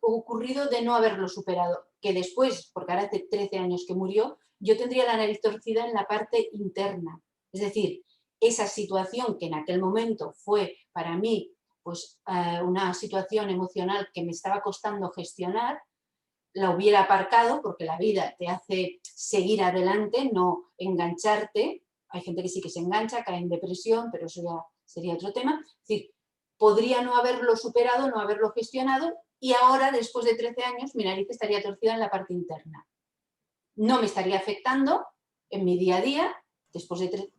ocurrido de no haberlo superado? Que después, porque ahora hace 13 años que murió, yo tendría la nariz torcida en la parte interna. Es decir, esa situación que en aquel momento fue para mí pues, una situación emocional que me estaba costando gestionar, la hubiera aparcado porque la vida te hace seguir adelante, no engancharte. Hay gente que sí que se engancha, cae en depresión, pero eso ya sería otro tema. Es decir, podría no haberlo superado, no haberlo gestionado y ahora, después de 13 años, mi nariz estaría torcida en la parte interna. No me estaría afectando en mi día a día,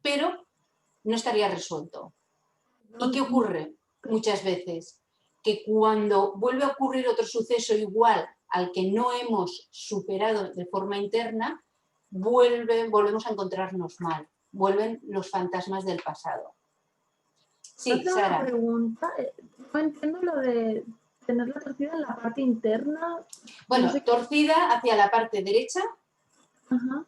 pero no estaría resuelto. ¿Y qué ocurre? Muchas veces que cuando vuelve a ocurrir otro suceso igual al que no hemos superado de forma interna, volvemos a encontrarnos mal, vuelven los fantasmas del pasado. Sí, Otra Sara. pregunta. No entiendo lo de tener la torcida en la parte interna. Bueno, No sé qué- torcida hacia la parte derecha Ajá.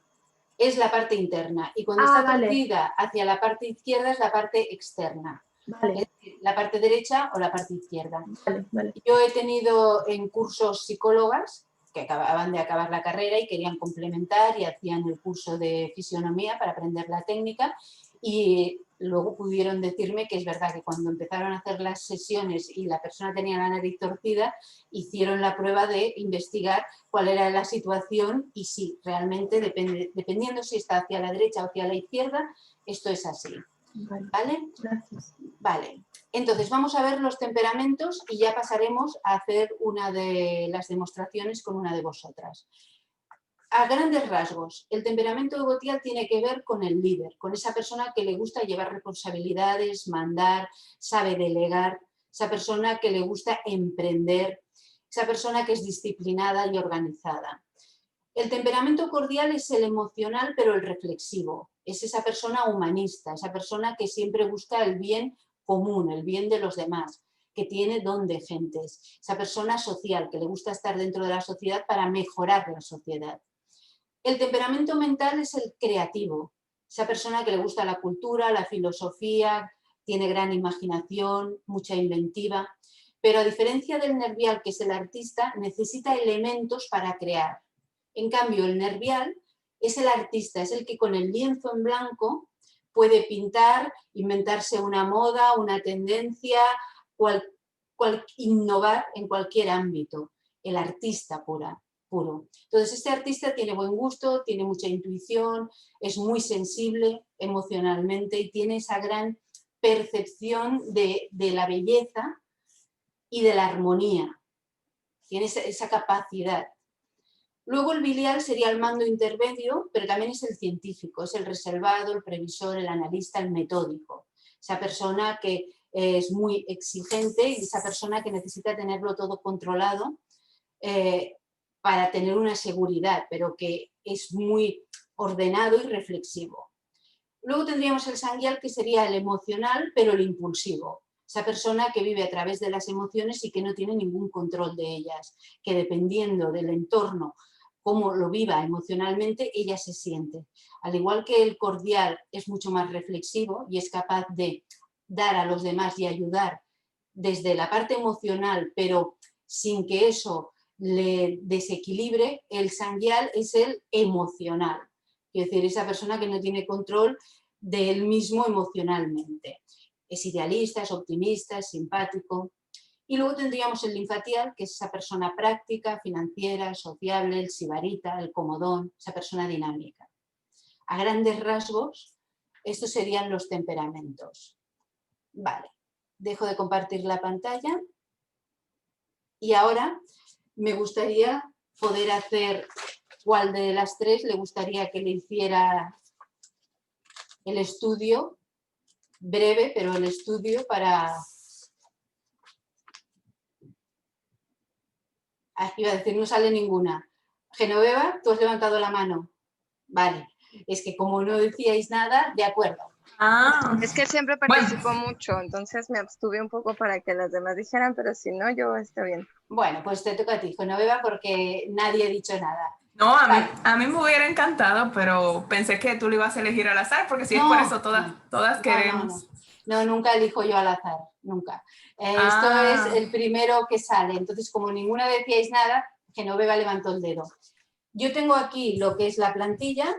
es la parte interna y cuando Ah, está vale. torcida hacia la parte izquierda es la parte externa. Vale, Es decir, la parte derecha o la parte izquierda. vale, vale. Yo he tenido en cursos psicólogas que acababan de acabar la carrera y querían complementar y hacían el curso de fisionomía para aprender la técnica y luego pudieron decirme que es verdad que cuando empezaron a hacer las sesiones y la persona tenía la nariz torcida, hicieron la prueba de investigar cuál era la situación y sí, realmente dependiendo si está hacia la derecha o hacia la izquierda, esto es así. Vale, ¿Vale? gracias. Vale, entonces vamos a ver los temperamentos y ya pasaremos a hacer una de las demostraciones con una de vosotras. A grandes rasgos, el temperamento de Gautier tiene que ver con el líder, con esa persona que le gusta llevar responsabilidades, mandar, sabe delegar, esa persona que le gusta emprender, esa persona que es disciplinada y organizada. El temperamento cordial es el emocional, pero el reflexivo. Es esa persona humanista, esa persona que siempre busca el bien común, el bien de los demás, que tiene don de gentes. Esa persona social, que le gusta estar dentro de la sociedad para mejorar la sociedad. El temperamento mental es el creativo, esa persona que le gusta la cultura, la filosofía, tiene gran imaginación, mucha inventiva, pero a diferencia del nervial, que es el artista, necesita elementos para crear. En cambio, el nervial es el artista, es el que con el lienzo en blanco puede pintar, inventarse una moda, una tendencia, innovar en cualquier ámbito. El artista puro. Entonces, este artista tiene buen gusto, tiene mucha intuición, es muy sensible emocionalmente y tiene esa gran percepción de la belleza y de la armonía. Tiene esa capacidad. Luego el biliar sería el mando intermedio, pero también es el científico, es el reservado, el previsor, el analista, el metódico. Esa persona que es muy exigente y esa persona que necesita tenerlo todo controlado para tener una seguridad, pero que es muy ordenado y reflexivo. Luego tendríamos el sanguial, que sería el emocional, pero el impulsivo. Esa persona que vive a través de las emociones y que no tiene ningún control de ellas, que dependiendo del entorno, cómo lo viva emocionalmente, ella se siente. Al igual que el cordial es mucho más reflexivo y es capaz de dar a los demás y ayudar desde la parte emocional, pero sin que eso le desequilibre, el sanguial es el emocional. Es decir, esa persona que no tiene control de él mismo emocionalmente. Es idealista, es optimista, es simpático. Y luego tendríamos el linfatial, que es esa persona práctica, financiera, sociable, el sibarita, el comodón, esa persona dinámica. A grandes rasgos, estos serían los temperamentos. Vale, dejo de compartir la pantalla. Y ahora me gustaría poder hacer cuál de las tres le gustaría que le hiciera el estudio, breve, pero el estudio para... Iba a decir, no sale ninguna. Genoveva, tú has levantado la mano. Vale, es que como no decíais nada, de acuerdo. Ah, Es que siempre bueno, participo mucho, entonces me abstuve un poco para que las demás dijeran, pero si no, yo está bien. Bueno, pues te toca a ti, Genoveva, porque nadie ha dicho nada. No, Vale. a mí me hubiera encantado, pero pensé que tú lo ibas a elegir al azar, porque si es por eso todas queremos. No, nunca elijo yo al azar, nunca. Esto es el primero que sale, entonces como ninguna decíais nada, Genoveva levantó el dedo. Yo tengo aquí lo que es la plantilla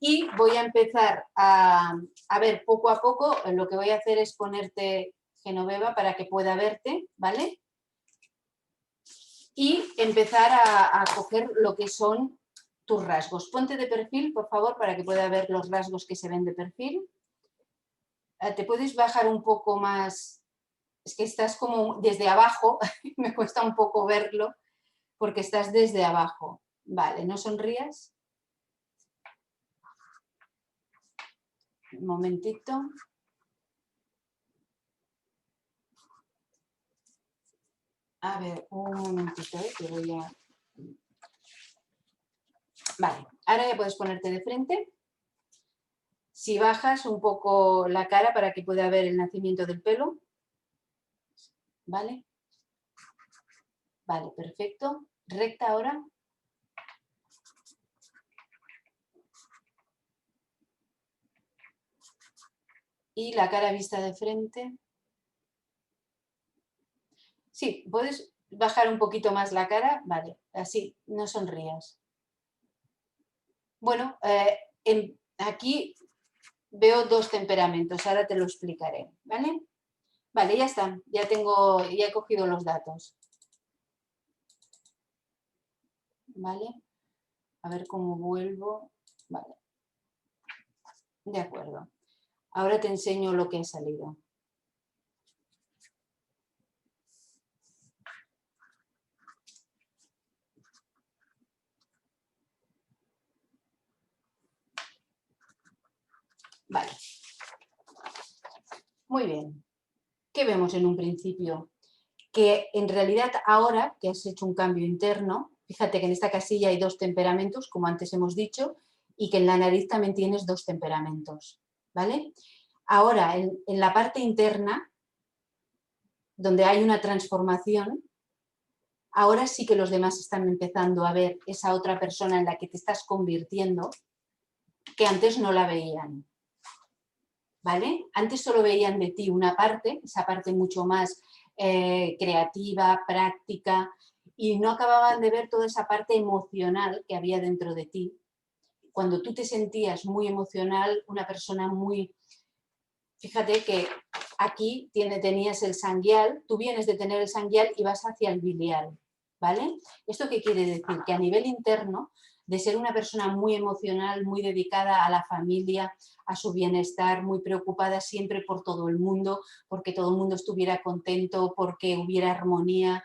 y voy a empezar a ver poco a poco. Lo que voy a hacer es ponerte, Genoveva, para que pueda verte, ¿vale? Y empezar a coger lo que son tus rasgos. Ponte de perfil, por favor, para que pueda ver los rasgos que se ven de perfil. ¿Te puedes bajar un poco más? Es que estás como desde abajo, me cuesta un poco verlo, porque estás desde abajo. Vale, ¿no sonrías? Un momentito. A ver, un momentito, que voy a... Vale, ahora ya puedes ponerte de frente. Si bajas un poco la cara para que pueda ver el nacimiento del pelo. ¿Vale? Vale, perfecto. Recta ahora. Y la cara vista de frente. Sí, puedes bajar un poquito más la cara. Vale, así, no sonrías. Bueno, aquí veo dos temperamentos, ahora te lo explicaré, ¿vale? Vale, ya está, ya he cogido los datos. ¿Vale? A ver cómo vuelvo. Vale. De acuerdo. Ahora te enseño lo que ha salido. Vale. Muy bien. ¿Qué vemos en un principio? Que en realidad ahora que has hecho un cambio interno, fíjate que en esta casilla hay dos temperamentos, como antes hemos dicho, y que en la nariz también tienes dos temperamentos, ¿vale? Ahora, en la parte interna, donde hay una transformación, ahora sí que los demás están empezando a ver esa otra persona en la que te estás convirtiendo, que antes no la veían, ¿vale? Antes solo veían de ti una parte, esa parte mucho más creativa, práctica, y no acababan de ver toda esa parte emocional que había dentro de ti. Cuando tú te sentías muy emocional, una persona muy... Fíjate que aquí tenías el sanguial, tú vienes de tener el sanguial y vas hacia el biliar, ¿vale? ¿Esto qué quiere decir? Que a nivel interno, de ser una persona muy emocional, muy dedicada a la familia, a su bienestar, muy preocupada siempre por todo el mundo, porque todo el mundo estuviera contento, porque hubiera armonía,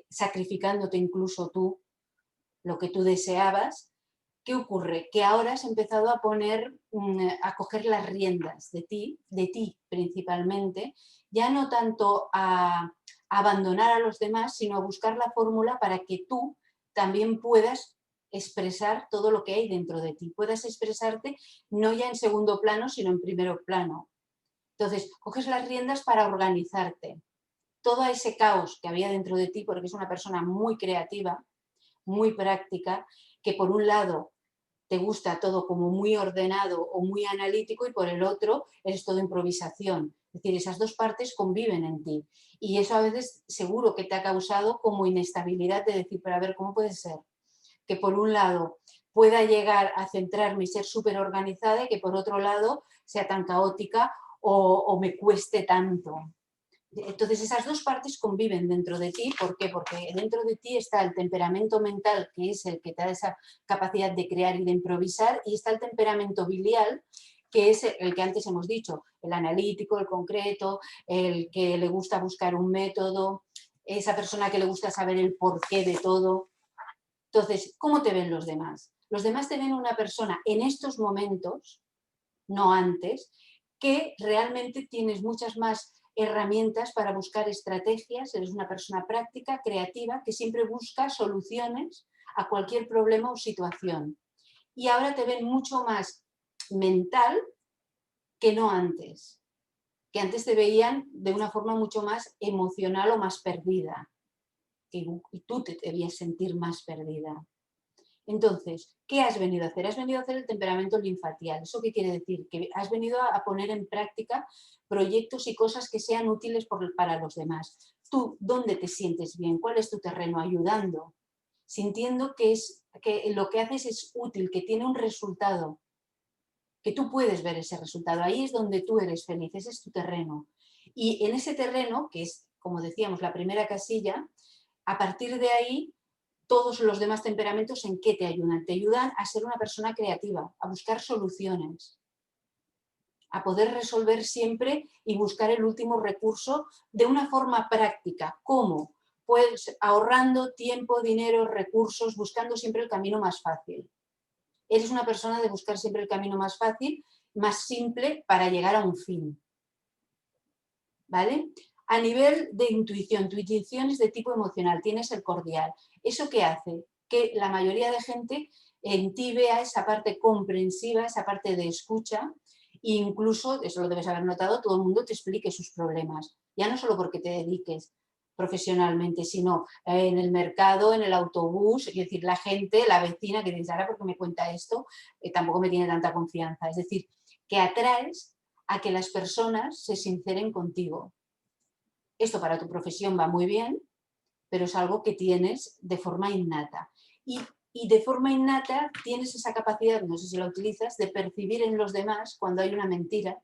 sacrificándote incluso tú, lo que tú deseabas. ¿Qué ocurre? Que ahora has empezado a a coger las riendas de ti principalmente, ya no tanto a abandonar a los demás, sino a buscar la fórmula para que tú también puedas expresar todo lo que hay dentro de ti, puedas expresarte no ya en segundo plano, sino en primer plano. Entonces, coges las riendas para organizarte. Todo ese caos que había dentro de ti, porque es una persona muy creativa, muy práctica, que por un lado te gusta todo como muy ordenado o muy analítico y por el otro es todo improvisación. Es decir, esas dos partes conviven en ti y eso a veces seguro que te ha causado como inestabilidad de decir, pero a ver, ¿cómo puede ser que por un lado pueda llegar a centrarme y ser súper organizada y que por otro lado sea tan caótica o me cueste tanto? Entonces esas dos partes conviven dentro de ti. ¿Por qué? Porque dentro de ti está el temperamento mental, que es el que te da esa capacidad de crear y de improvisar, y está el temperamento biliar, que es el que antes hemos dicho, el analítico, el concreto, el que le gusta buscar un método, esa persona que le gusta saber el porqué de todo. Entonces, ¿cómo te ven los demás? Los demás te ven una persona en estos momentos, no antes, que realmente tienes muchas más herramientas para buscar estrategias, eres una persona práctica, creativa, que siempre busca soluciones a cualquier problema o situación. Y ahora te ven mucho más mental que no antes, que antes te veían de una forma mucho más emocional o más perdida, y tú te debías sentir más perdida. Entonces, ¿qué has venido a hacer? Has venido a hacer el temperamento linfatial. ¿Eso qué quiere decir? Que has venido a poner en práctica proyectos y cosas que sean útiles para los demás. Tú, ¿dónde te sientes bien? ¿Cuál es tu terreno? Ayudando, sintiendo que lo que haces es útil, que tiene un resultado, que tú puedes ver ese resultado. Ahí es donde tú eres feliz, ese es tu terreno. Y en ese terreno, que es, como decíamos, la primera casilla, a partir de ahí todos los demás temperamentos, ¿en qué te ayudan? Te ayudan a ser una persona creativa, a buscar soluciones, a poder resolver siempre y buscar el último recurso de una forma práctica. ¿Cómo? Pues ahorrando tiempo, dinero, recursos, buscando siempre el camino más fácil. Eres una persona de buscar siempre el camino más fácil, más simple para llegar a un fin. ¿Vale? A nivel de intuición, tu intuición es de tipo emocional, tienes el cordial. ¿Eso qué hace? Que la mayoría de gente en ti vea esa parte comprensiva, esa parte de escucha E incluso, eso lo debes haber notado, todo el mundo te explique sus problemas. Ya no solo porque te dediques profesionalmente, sino en el mercado, en el autobús, es decir, la gente, la vecina que dice, ahora porque me cuenta esto, tampoco me tiene tanta confianza. Es decir, que atraes a que las personas se sinceren contigo. Esto para tu profesión va muy bien, pero es algo que tienes de forma innata. Y de forma innata tienes esa capacidad, no sé si la utilizas, de percibir en los demás cuando hay una mentira.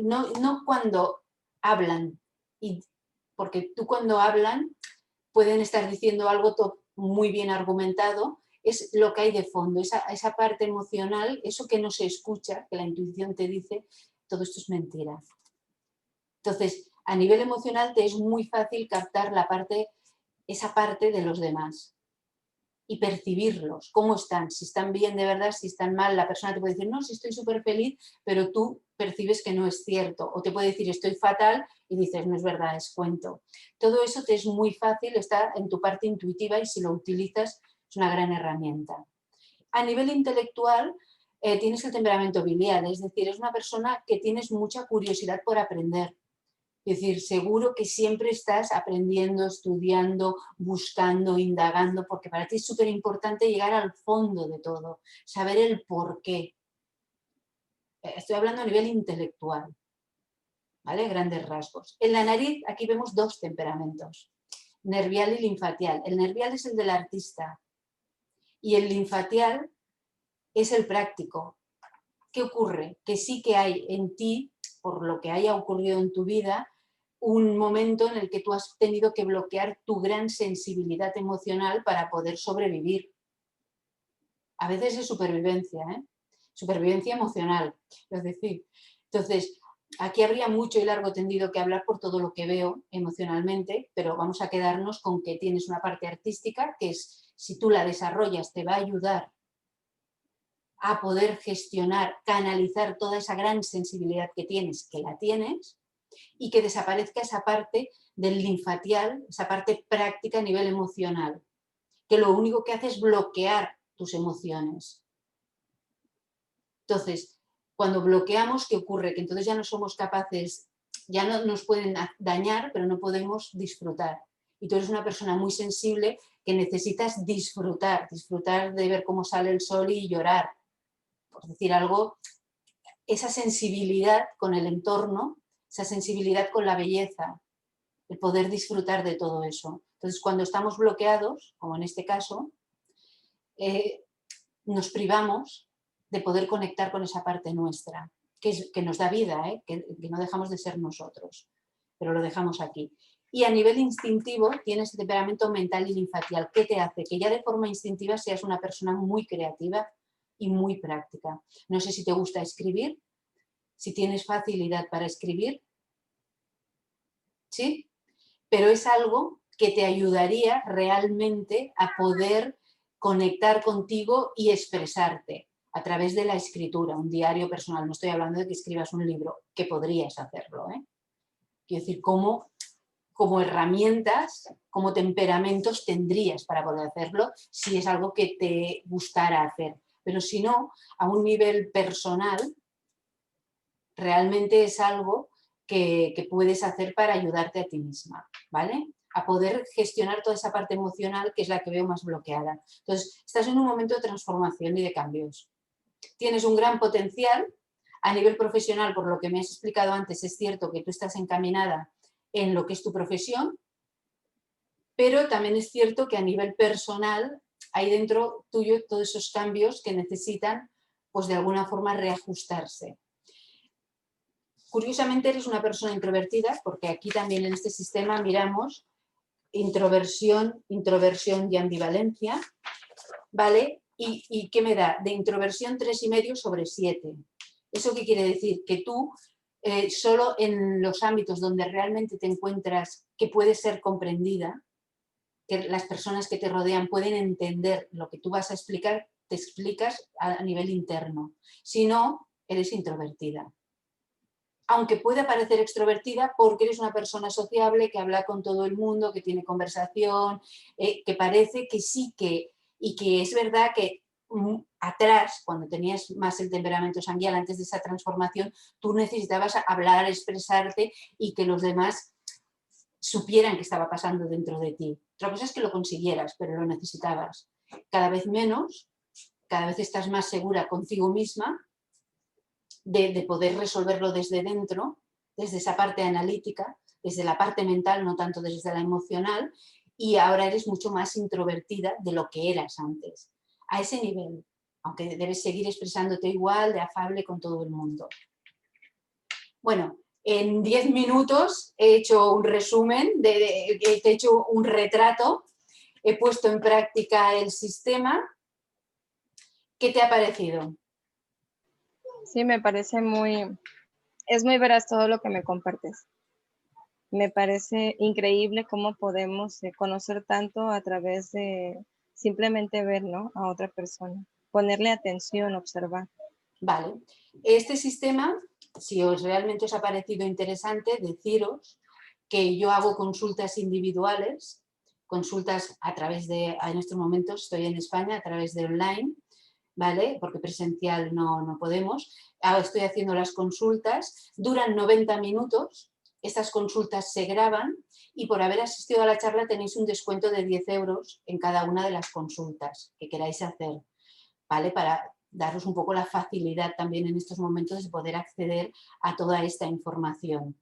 No cuando hablan, porque tú cuando hablan pueden estar diciendo algo muy bien argumentado, es lo que hay de fondo, esa parte emocional, eso que no se escucha, que la intuición te dice, todo esto es mentira. Entonces, a nivel emocional te es muy fácil captar esa parte de los demás y percibirlos, cómo están, si están bien de verdad, si están mal. La persona te puede decir, no, si estoy súper feliz, pero tú percibes que no es cierto. O te puede decir, estoy fatal, y dices, no es verdad, es cuento. Todo eso te es muy fácil, está en tu parte intuitiva y si lo utilizas es una gran herramienta. A nivel intelectual, tienes el temperamento biliar, es decir, es una persona que tienes mucha curiosidad por aprender. Es decir, seguro que siempre estás aprendiendo, estudiando, buscando, indagando, porque para ti es súper importante llegar al fondo de todo, saber el por qué. Estoy hablando a nivel intelectual, ¿vale? Grandes rasgos. En la nariz aquí vemos dos temperamentos, nervial y linfatial. El nervial es el del artista y el linfatial es el práctico. ¿Qué ocurre? Que sí que hay en ti, por lo que haya ocurrido en tu vida, un momento en el que tú has tenido que bloquear tu gran sensibilidad emocional para poder sobrevivir. A veces es supervivencia, supervivencia emocional. Es decir, entonces, aquí habría mucho y largo tendido que hablar por todo lo que veo emocionalmente, pero vamos a quedarnos con que tienes una parte artística que es, si tú la desarrollas, te va a ayudar a poder gestionar, canalizar toda esa gran sensibilidad que la tienes, y que desaparezca esa parte del linfatial, esa parte práctica a nivel emocional, que lo único que hace es bloquear tus emociones. Entonces, cuando bloqueamos, ¿qué ocurre? Que entonces ya no somos capaces, ya no nos pueden dañar, pero no podemos disfrutar. Y tú eres una persona muy sensible que necesitas disfrutar de ver cómo sale el sol y llorar. Por decir algo, esa sensibilidad con el entorno, esa sensibilidad con la belleza, el poder disfrutar de todo eso. Entonces, cuando estamos bloqueados, como en este caso, nos privamos de poder conectar con esa parte nuestra, que nos da vida, que no dejamos de ser nosotros, pero lo dejamos aquí. Y a nivel instintivo tienes temperamento mental y linfatial. ¿Qué te hace? Que ya de forma instintiva seas una persona muy creativa y muy práctica. No sé si te gusta escribir, si tienes facilidad para escribir, ¿sí? Pero es algo que te ayudaría realmente a poder conectar contigo y expresarte a través de la escritura, un diario personal. No estoy hablando de que escribas un libro, que podrías hacerlo, Quiero decir, como herramientas, como temperamentos tendrías para poder hacerlo si es algo que te gustara hacer. Pero si no, a un nivel personal, realmente es algo que puedes hacer para ayudarte a ti misma, ¿vale? A poder gestionar toda esa parte emocional que es la que veo más bloqueada. Entonces, estás en un momento de transformación y de cambios. Tienes un gran potencial a nivel profesional, por lo que me has explicado antes, es cierto que tú estás encaminada en lo que es tu profesión, pero también es cierto que a nivel personal hay dentro tuyo todos esos cambios que necesitan, pues de alguna forma, reajustarse. Curiosamente eres una persona introvertida, porque aquí también en este sistema miramos introversión y ambivalencia, ¿vale? ¿Y qué me da? De introversión 3,5 sobre 7. ¿Eso qué quiere decir? Que tú solo en los ámbitos donde realmente te encuentras que puedes ser comprendida, que las personas que te rodean pueden entender lo que tú vas a explicar, te explicas a nivel interno. Si no, eres introvertida. Aunque pueda parecer extrovertida porque eres una persona sociable, que habla con todo el mundo, que tiene conversación, que parece que sí que, y que es verdad que atrás, cuando tenías más el temperamento sanguíneo, antes de esa transformación, tú necesitabas hablar, expresarte y que los demás supieran qué estaba pasando dentro de ti. Otra cosa es que lo consiguieras, pero lo necesitabas. Cada vez menos, cada vez estás más segura contigo misma de poder resolverlo desde dentro, desde esa parte analítica, desde la parte mental, no tanto desde la emocional, y ahora eres mucho más introvertida de lo que eras antes. A ese nivel, aunque debes seguir expresándote igual, de afable con todo el mundo. Bueno, en 10 minutos he hecho un resumen, he hecho un retrato, he puesto en práctica el sistema. ¿Qué te ha parecido? Sí, me parece es muy veraz todo lo que me compartes. Me parece increíble cómo podemos conocer tanto a través de simplemente ver, ¿no?, a otra persona. Ponerle atención, observar. Vale. Este sistema, si realmente os ha parecido interesante, deciros que yo hago consultas individuales, consultas a través de, en estos momentos estoy en España, a través de online, ¿vale? Porque presencial no podemos. Ahora estoy haciendo las consultas, duran 90 minutos, estas consultas se graban y por haber asistido a la charla tenéis un descuento de 10 euros en cada una de las consultas que queráis hacer, ¿vale? Para daros un poco la facilidad también en estos momentos de poder acceder a toda esta información,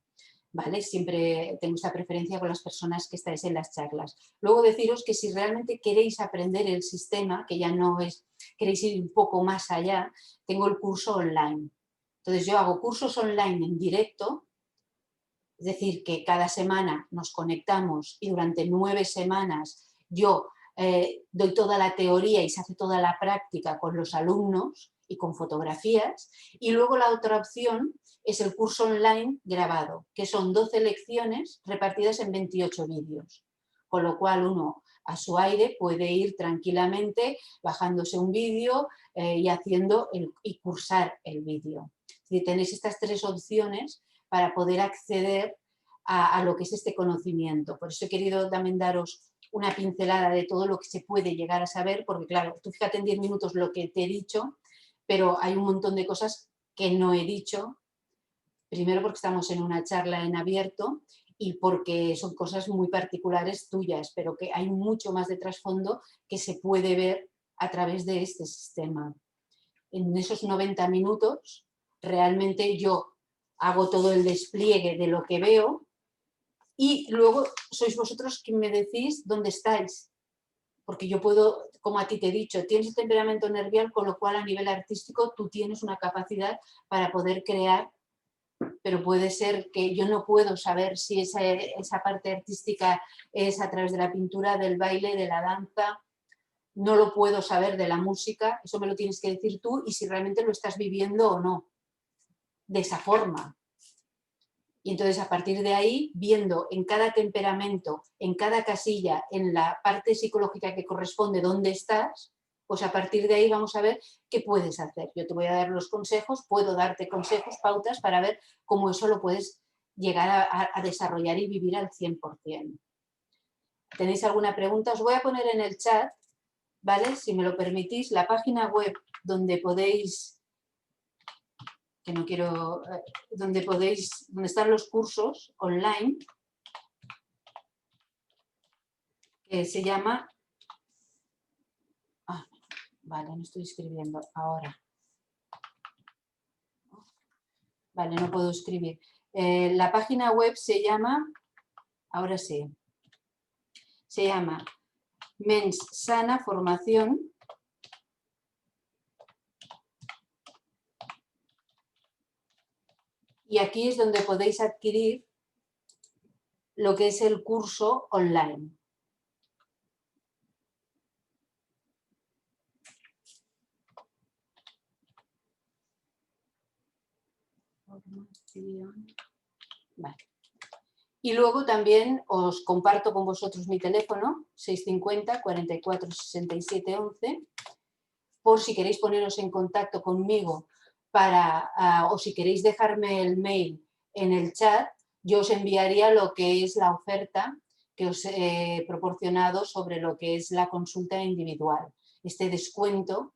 ¿vale? Siempre tengo esta preferencia con las personas que estáis en las charlas. Luego deciros que si realmente queréis aprender el sistema, que ya no es, queréis ir un poco más allá, tengo el curso online. Entonces yo hago cursos online en directo, es decir, que cada semana nos conectamos y durante 9 semanas yo doy toda la teoría y se hace toda la práctica con los alumnos y con fotografías. Y luego la otra opción es el curso online grabado, que son 12 lecciones repartidas en 28 vídeos. Con lo cual uno a su aire puede ir tranquilamente bajándose un vídeo y haciendo y cursar el vídeo. Si tenéis estas 3 opciones para poder acceder a lo que es este conocimiento. Por eso he querido también daros una pincelada de todo lo que se puede llegar a saber, porque claro, tú fíjate en 10 minutos lo que te he dicho, pero hay un montón de cosas que no he dicho, primero porque estamos en una charla en abierto y porque son cosas muy particulares tuyas, pero que hay mucho más de trasfondo que se puede ver a través de este sistema. En esos 90 minutos realmente yo hago todo el despliegue de lo que veo y luego sois vosotros quien me decís dónde estáis. Porque yo puedo, como a ti te he dicho, tienes temperamento nervial, con lo cual a nivel artístico tú tienes una capacidad para poder crear, pero puede ser que yo no puedo saber si esa parte artística es a través de la pintura, del baile, de la danza, no lo puedo saber de la música, eso me lo tienes que decir tú y si realmente lo estás viviendo o no, de esa forma. Y entonces a partir de ahí, viendo en cada temperamento, en cada casilla, en la parte psicológica que corresponde dónde estás, pues a partir de ahí vamos a ver qué puedes hacer. Yo te voy a dar los consejos, puedo darte consejos, pautas para ver cómo eso lo puedes llegar a desarrollar y vivir al 100%. ¿Tenéis alguna pregunta? Os voy a poner en el chat, ¿vale? Si me lo permitís, la página web donde podéis... que no quiero, donde están los cursos online, que se llama, vale, no estoy escribiendo ahora, vale, no puedo escribir, la página web se llama, ahora sí, se llama Mens Sana Formación. Y aquí es donde podéis adquirir lo que es el curso online. Vale. Y luego también os comparto con vosotros mi teléfono, 650 44 67 11, por si queréis poneros en contacto conmigo o si queréis dejarme el mail en el chat, yo os enviaría lo que es la oferta que os he proporcionado sobre lo que es la consulta individual. Este descuento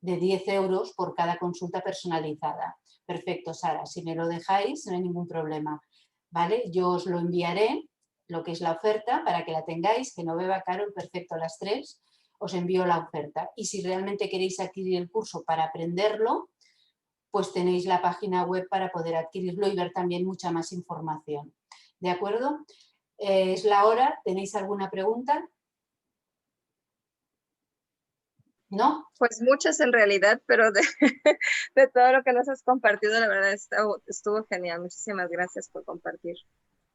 de 10 euros por cada consulta personalizada. Perfecto, Sara, si me lo dejáis no hay ningún problema. ¿Vale? Yo os lo enviaré, lo que es la oferta, para que la tengáis, que no beba Carol, perfecto, a las 3 os envío la oferta. Y si realmente queréis adquirir el curso para aprenderlo, pues tenéis la página web para poder adquirirlo y ver también mucha más información. ¿De acuerdo? Es la hora. ¿Tenéis alguna pregunta? ¿No? Pues muchas en realidad, pero de todo lo que nos has compartido, la verdad estuvo genial. Muchísimas gracias por compartir.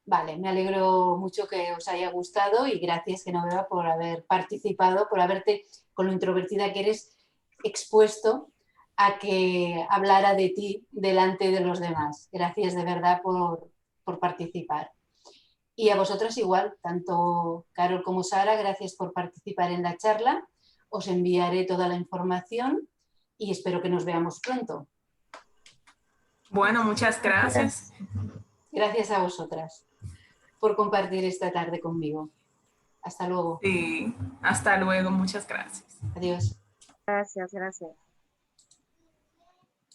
Vale, me alegro mucho que os haya gustado y gracias, Genoveva, por haber participado, por haberte, con lo introvertida que eres, expuesto a que hablara de ti delante de los demás. Gracias de verdad por participar. Y a vosotras igual, tanto Carol como Sara, gracias por participar en la charla. Os enviaré toda la información y espero que nos veamos pronto. Bueno, muchas gracias. Gracias a vosotras por compartir esta tarde conmigo. Hasta luego. Sí, hasta luego, muchas gracias. Adiós. Gracias, gracias.